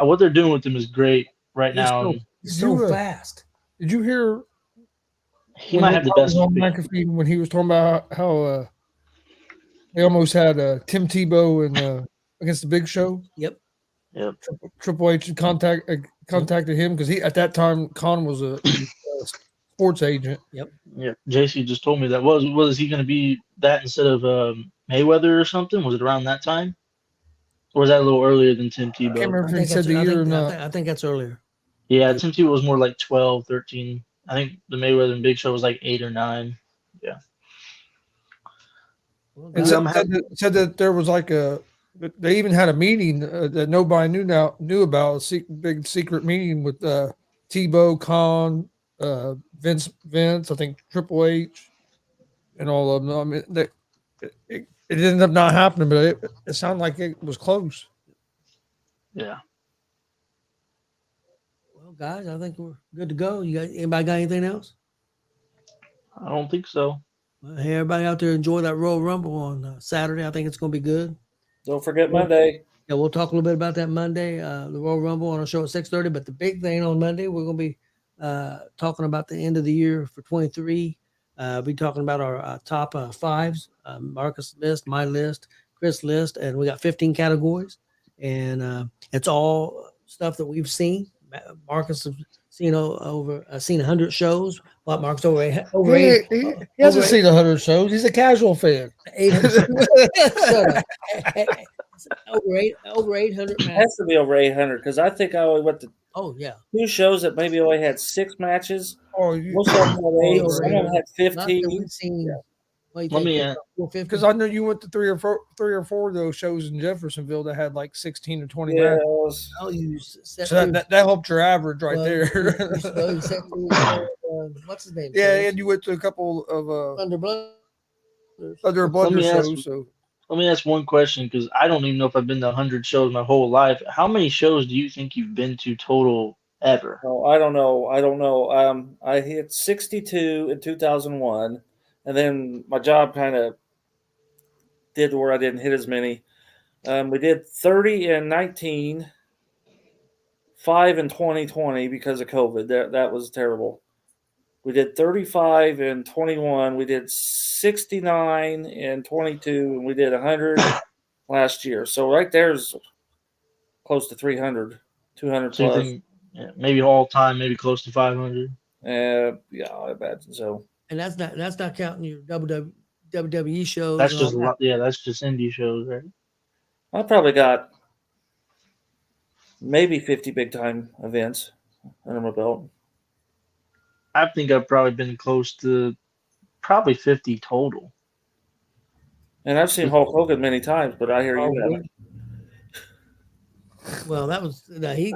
what they're doing with him is great right now. He's so fast. Did you hear? He might have the best. On McAfee when he was talking about how they almost had Tim Tebow and against the Big Show. Yep. Triple H contacted him because at that time Khan was a sports agent. Yep. Yeah. JC just told me that. Was he going to be that instead of Mayweather or something? Was it around that time? Or was that a little earlier than Tim Tebow? I can't remember if he said the year or not. I think that's earlier. Yeah, Tim Tebow was more like 12, 13. I think the Mayweather and Big Show was like 8 or 9. Yeah. And said that there was like they even had a meeting that nobody knew about, big secret meeting with Tebow, Khan, Vince, I think Triple H, and all of them. I mean, it ended up not happening, but it sounded like it was close. Yeah. Well, guys, I think we're good to go. Anybody got anything else? I don't think so. Well, hey, everybody out there, enjoy that Royal Rumble on Saturday. I think it's going to be good. Don't forget Monday. Yeah, we'll talk a little bit about that Monday, the Royal Rumble on our show at 6:30. But the big thing on Monday, we're going to be talking about the end of the year for 23. Be talking about our top fives, Marcus list, my list, Chris list, and we got 15 categories, and it's all stuff that we've seen. Marcus has seen seen 100 shows. What Marcus over eight? He hasn't seen 100 shows. He's a casual fan. 800. Shut up. Over 800 It matches. has to be over 800 because I think I only went to Oh yeah. 2 shows that maybe only had 6 matches. Oh, Most of them had 8. over Some of them had Not that 15. we've seen. What do Let you me think? 450? because I know you went to three or four of those shows in Jeffersonville that had like 16 or 20 Yeah, matches. it was, Oh, you set So that helped your average right well, there. you set what's his name? Yeah, and you went to a couple of Thunder Blood. other Let Blunder me ask- shows. So Let me ask one question because I don't even know if I've been to 100 shows my whole life. How many shows do you think you've been to total ever? oh, I don't know. I hit 62 in 2001, and then my job kind of did where I didn't hit as many. We did 30 in 19, 5 in 2020 because of COVID. That was terrible. We did 35 in 21. We did 69 in 22, and we did 100 last year. So right there's close to 300, 200 So you plus. think maybe all time, maybe close to 500? Yeah, I imagine so. And that's not counting your WWE shows. That's and just all that. that's just indie shows, right? I probably got maybe 50 big time events under my belt. I think I've probably been close to probably 50 total. And I've seen Hulk Hogan many times, but I hear you haven't. Well, that was he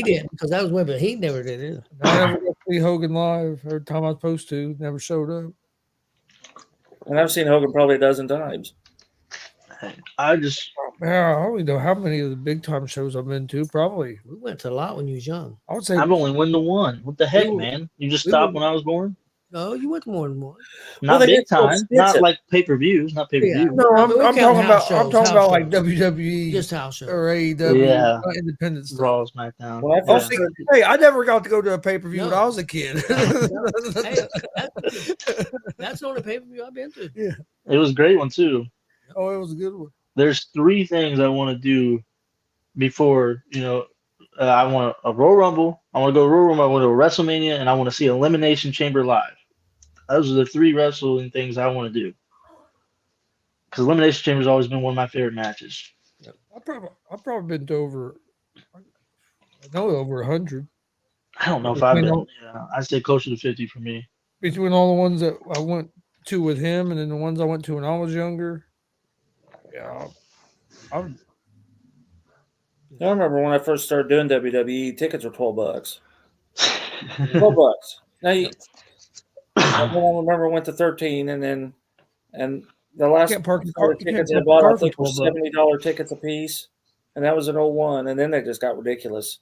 didn't because that was when, but he never did it. I never got to see Hogan live. Every time I was supposed to, never showed up. And I've seen Hogan probably a dozen times. I just Yeah, I don't even know how many of the big time shows I've been to. Probably, We went to a lot when you was young. I would say I've only went to one. What the heck, We were- man? You just we stopped were- when I was born? No, you went to more than one. Not they big get so time. Not expensive. like pay-per-views. Not pay-per-views. no. I I'm, mean, we're I'm counting talking about. house I'm shows, talking about house like shows. WWE Just house shows. or AEW, Yeah. independent stuff. Raw, SmackDown. When I Oh, first see, started, hey, I never got to go to a pay per view when No. I was a kid. Hey, that's the only pay per view I've been to. It was a great one too. Oh, it was a good one. There's 3 things I want to do before I want a Royal Rumble. I want to go to Royal Rumble. I want to go to WrestleMania, and I want to see Elimination Chamber live. Those are the 3 wrestling things I want to do. Because Elimination Chamber has always been one of my favorite matches. I've probably been to over 100 I don't know if I've Between been. all- Yeah, I'd say closer to 50 for me. between all the ones that I went to with him and then the ones I went to when I was younger. Yeah, I remember when I first started doing WWE, tickets were $12. $12. Now I remember I went to 13, and the last can't park your car- you tickets can't I park bought your I car for think were $12. $70 tickets a piece, and that was in 01, and then they just got ridiculous.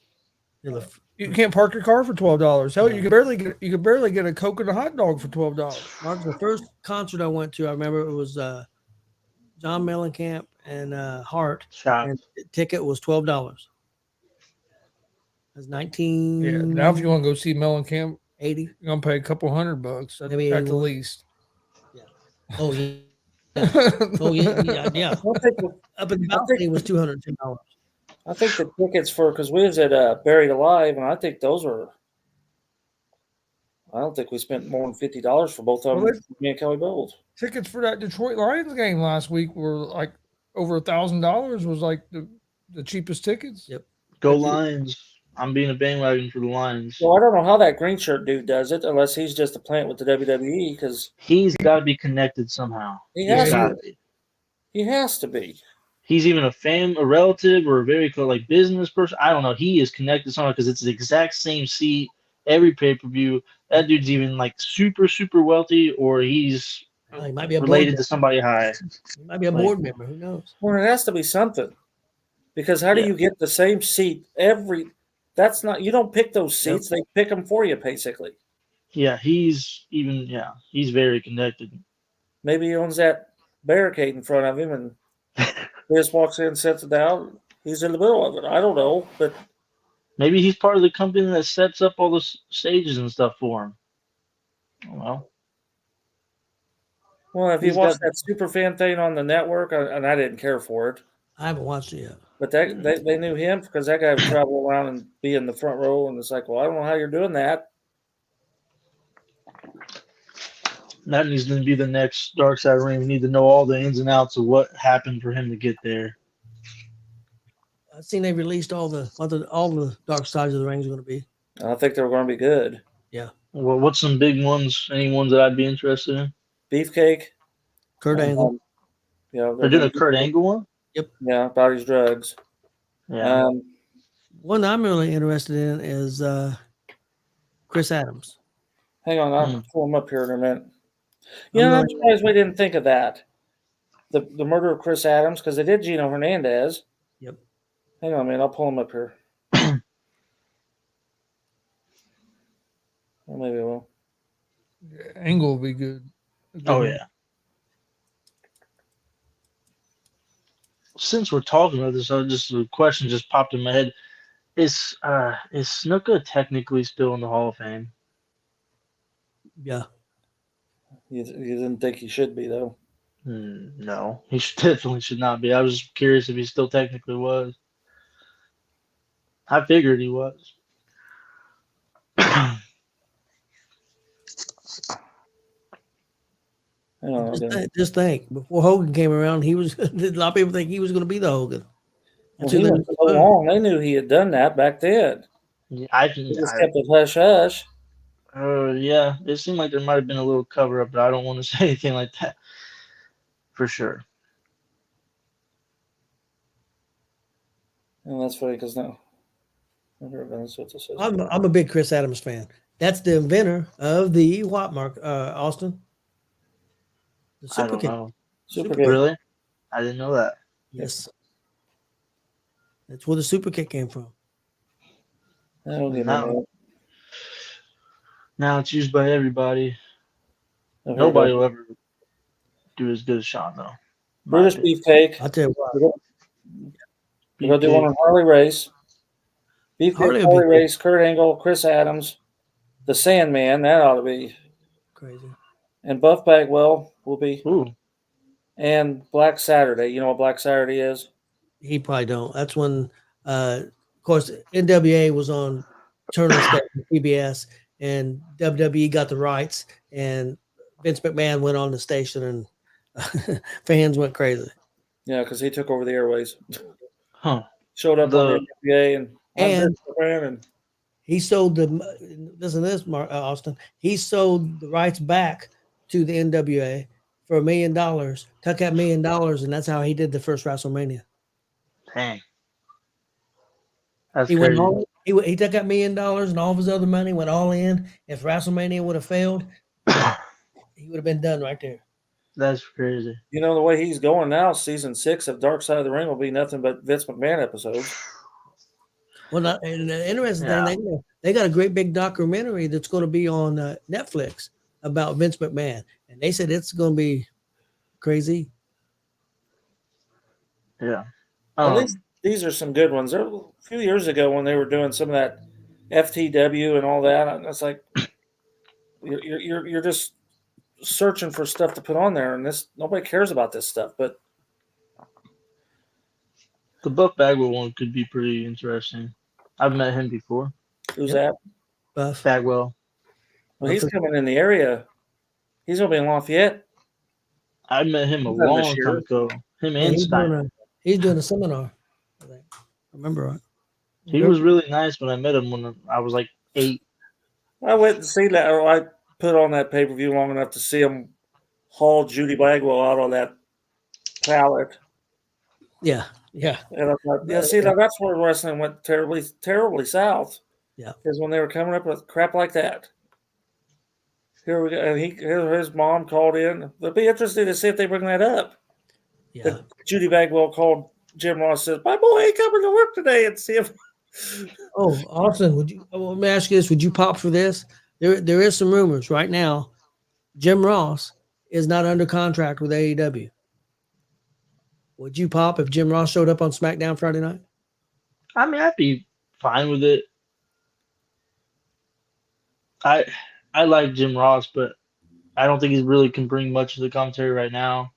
You can't park your car for $12. Hell, you could barely get a Coke and a hot dog for $12. Mark, the first concert I went to, I remember it was John Mellencamp and Hart, Shocked. and the ticket was $12. That's 19. Yeah. Now, if you want to go see Mellencamp, 80. you're gonna pay a couple $100 at Maybe the 81. least. Oh yeah. Oh yeah. Up in the balcony was $210. I think the tickets because we was at Buried Alive, and I think those were. I don't think we spent more than $50 for both of them. Well, Me and Kelly Bowles. Tickets for that Detroit Lions game last week were like over $1,000. Was like the cheapest tickets. Yep. Go Lions. I'm being a bandwagon for the Lions. Well, I don't know how that green shirt dude does it, unless he's just a plant with the WWE, because He's got to be connected somehow. he He's has got to to be. He has to be. He's even a relative, or a very close, business person. I don't know. He is connected somehow because it's the exact same seat every pay-per-view. That dude's even super, super wealthy, or he's He might be a related to somebody high. He might be a board member. Who knows? Well, it has to be something. Because how do you get the same seat every? That's not. You don't pick those seats. They pick them for you, basically. Yeah, he's very connected. Maybe he owns that barricade in front of him, and he just walks in, sets it down. He's in the middle of it. I don't know, but maybe he's part of the company that sets up all the stages and stuff for him. Well, if you watched that Superfan thing on the network, and I didn't care for it. I haven't watched it yet. But they knew him because that guy would travel around and be in the front row, and it's like, well, I don't know how you're doing that. That needs to be the next Dark Side ring. We need to know all the ins and outs of what happened for him to get there. I've seen they released all the Dark Sides of the Rings are going to be. I think they were going to be good. Yeah. Well, what's some big ones? Any ones that I'd be interested in? Beefcake. Kurt Angle. Yeah, they're doing a Kurt Angle one. Yep. Yeah, about his drugs. Yeah. One I'm really interested in is Chris Adams. Hang on, I'll pull him up here in a minute. I'm surprised we didn't think of that. The murder of Chris Adams, because they did Gino Hernandez. Yep. Hang on, man. I'll pull him up here. Well, maybe I will. Angle will be good. Oh yeah. Since we're talking about this, just a question just popped in my head: Is Snuka technically still in the Hall of Fame? Yeah. You didn't think he should be, though? No, he definitely should not be. I was just curious if he still technically was. I figured he was. Just think, before Hogan came around, he was. A lot of people think he was going to be the Hogan. Well, he went so long. They knew he had done that back then. Yeah, he just kept it hush hush. Yeah, it seemed like there might have been a little cover up, but I don't want to say anything like that for sure. And that's funny because now I'm a big Chris Adams fan. That's the inventor of the what, Mark Austin? The Super Kick. Super Kick. Really? I didn't know that. Yes. That's where the Super Kick came from. Now it's used by everybody. Nobody will ever do as good as Sean, though. British Beefcake. I'll tell you what. We're going to do one on Harley Race. Beefcake, Harley Race, Kurt Angle, Chris Adams, the Sandman. That ought to be crazy. And Buff Bagwell will be. Ooh. And Black Saturday. You know what Black Saturday is? He probably don't. That's when, of course, NWA was on Turner PBS, and WWE got the rights, and Vince McMahon went on the station, and fans went crazy. Yeah, because he took over the airways. Huh. Showed up on the NWA, and he sold Austin. He sold the rights back to the NWA for $1 million. Took that $1 million, and that's how he did the first WrestleMania. Dang. That's he crazy. He took that $1 million and all of his other money, went all in. If WrestleMania would have failed, he would have been done right there. That's crazy. You know, the way he's going now, season 6 of Dark Side of the Ring will be nothing but Vince McMahon episodes. Well, and the interesting thing, they got a great big documentary that's going to be on Netflix about Vince McMahon, and they said it's going to be crazy. Yeah. These are some good ones. A few years ago when they were doing some of that FTW and all that, it's like you're just searching for stuff to put on there, and nobody cares about this stuff. But the Buff Bagwell one could be pretty interesting. I've met him before. Who's that? Buff Bagwell. Well, he's coming in the area. He's gonna be in Lafayette. I met him a long time ago. Him and Steiner. He's doing a seminar. I think. I remember right. He was really nice when I met him when I was like 8. I went and see that. Or I put on that pay-per-view long enough to see him haul Judy Bagwell out on that pallet. Yeah. And I thought, that's where wrestling went terribly, terribly south. Yeah. Because when they were coming up with crap like that. Here we go. And his mom called in. It'll be interesting to see if they bring that up. Yeah. Judy Bagwell called Jim Ross says, "My boy ain't coming to work today," and see if. Oh, Austin, let me ask you this: would you pop for this? There is some rumors right now. Jim Ross is not under contract with AEW. Would you pop if Jim Ross showed up on SmackDown Friday night? I mean, I'd be fine with it. I like Jim Ross, but I don't think he really can bring much to the commentary right now.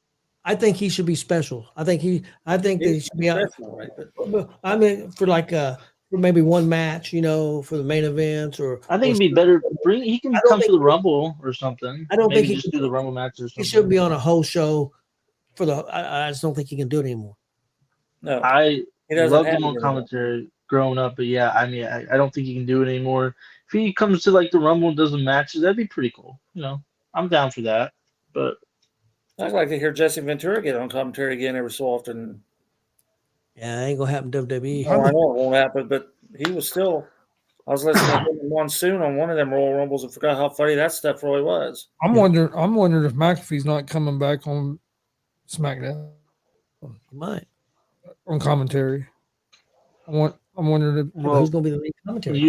I think he should be special. I think that he should be out. Right, but I mean, for maybe one match, for the main events, or I think it'd be better. He can come to the Rumble or something. I don't think he just do the Rumble match or something. He should be on a whole show for the. I just don't think he can do it anymore. No, I loved him on commentary growing up, but yeah, I mean, I don't think he can do it anymore. If he comes to like the Rumble and does the matches, that'd be pretty cool. I'm down for that. But I'd like to hear Jesse Ventura get on commentary again every so often. Yeah, it ain't gonna happen WWE. Oh, I know it won't happen, but he was still. I was listening to him in Monsoon on one of them Royal Rumbles and forgot how funny that stuff really was. I'm wondering if McAfee's not coming back on SmackDown. He might on commentary. I'm wondering if who's gonna be the lead commentary.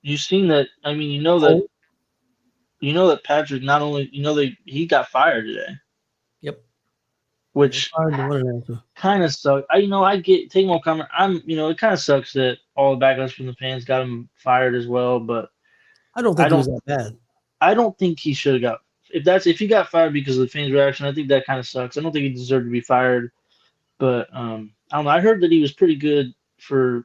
You seen that? I mean, you know that Patrick not only he got fired today. Yep. Which kind of sucks. I get taking more comment. It kind of sucks that all the backlash from the fans got him fired as well. But I don't think it was that bad. I don't think he should have got. If he got fired because of the fans' reaction, I think that kind of sucks. I don't think he deserved to be fired. But I don't know. I heard that he was pretty good for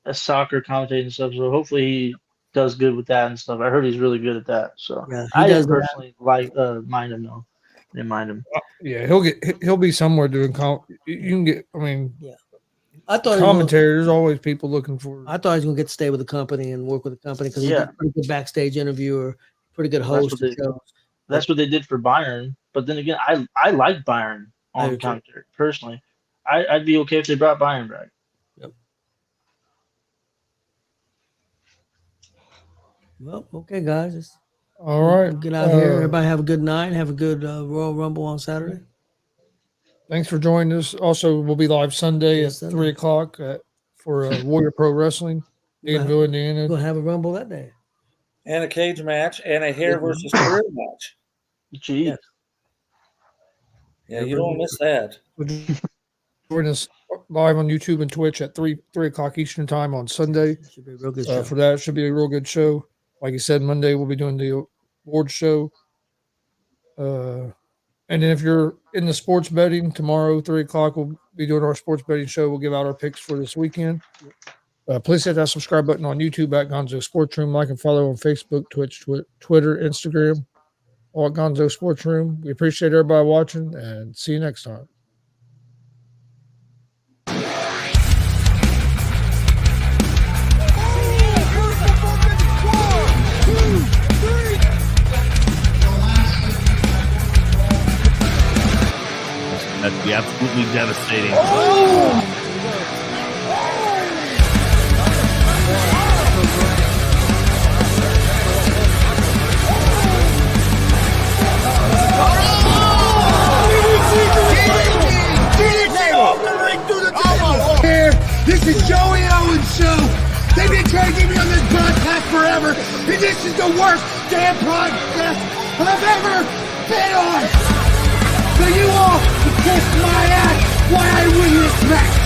a soccer commentating and stuff. So hopefully he does good with that and stuff. I heard he's really good at that. So yeah, I didn't personally mind him though. Didn't mind him. Yeah, he'll be somewhere doing you can get. I mean, yeah. I thought commentary. There's always people looking for. I thought he was gonna get to stay with the company and work with the company because he's a pretty good backstage interviewer, pretty good host. That's what they did for Byron. But then again, I like Byron on commentary personally. I'd be okay if they brought Byron back. Yep. Well, okay, guys. All right. Get out here. Everybody have a good night. Have a good Royal Rumble on Saturday. Thanks for joining us. Also, we'll be live Sunday at 3 o'clock for Warrior Pro Wrestling, Danville, Indiana. We'll have a Rumble that day. And a cage match and a hair versus career match. Jeez. Yeah, you don't miss that. Join us live on YouTube and Twitch at 3 o'clock Eastern time on Sunday. Should be a real good show. For that, it should be a real good show. Like you said, Monday we'll be doing the award show. And then if you're in the sports betting, tomorrow, 3 o'clock, we'll be doing our sports betting show. We'll give out our picks for this weekend. Please hit that subscribe button on YouTube at Gonzo Sports Room. Like and follow on Facebook, Twitch, Twitter, Instagram, all at Gonzo Sports Room. We appreciate everybody watching and see you next time. That'd be absolutely devastating. This is Joey Owens' show. They've been trying to get me on this broadcast forever, and this is the worst damn broadcast I've ever been on. So you all can kiss my ass while I win this match.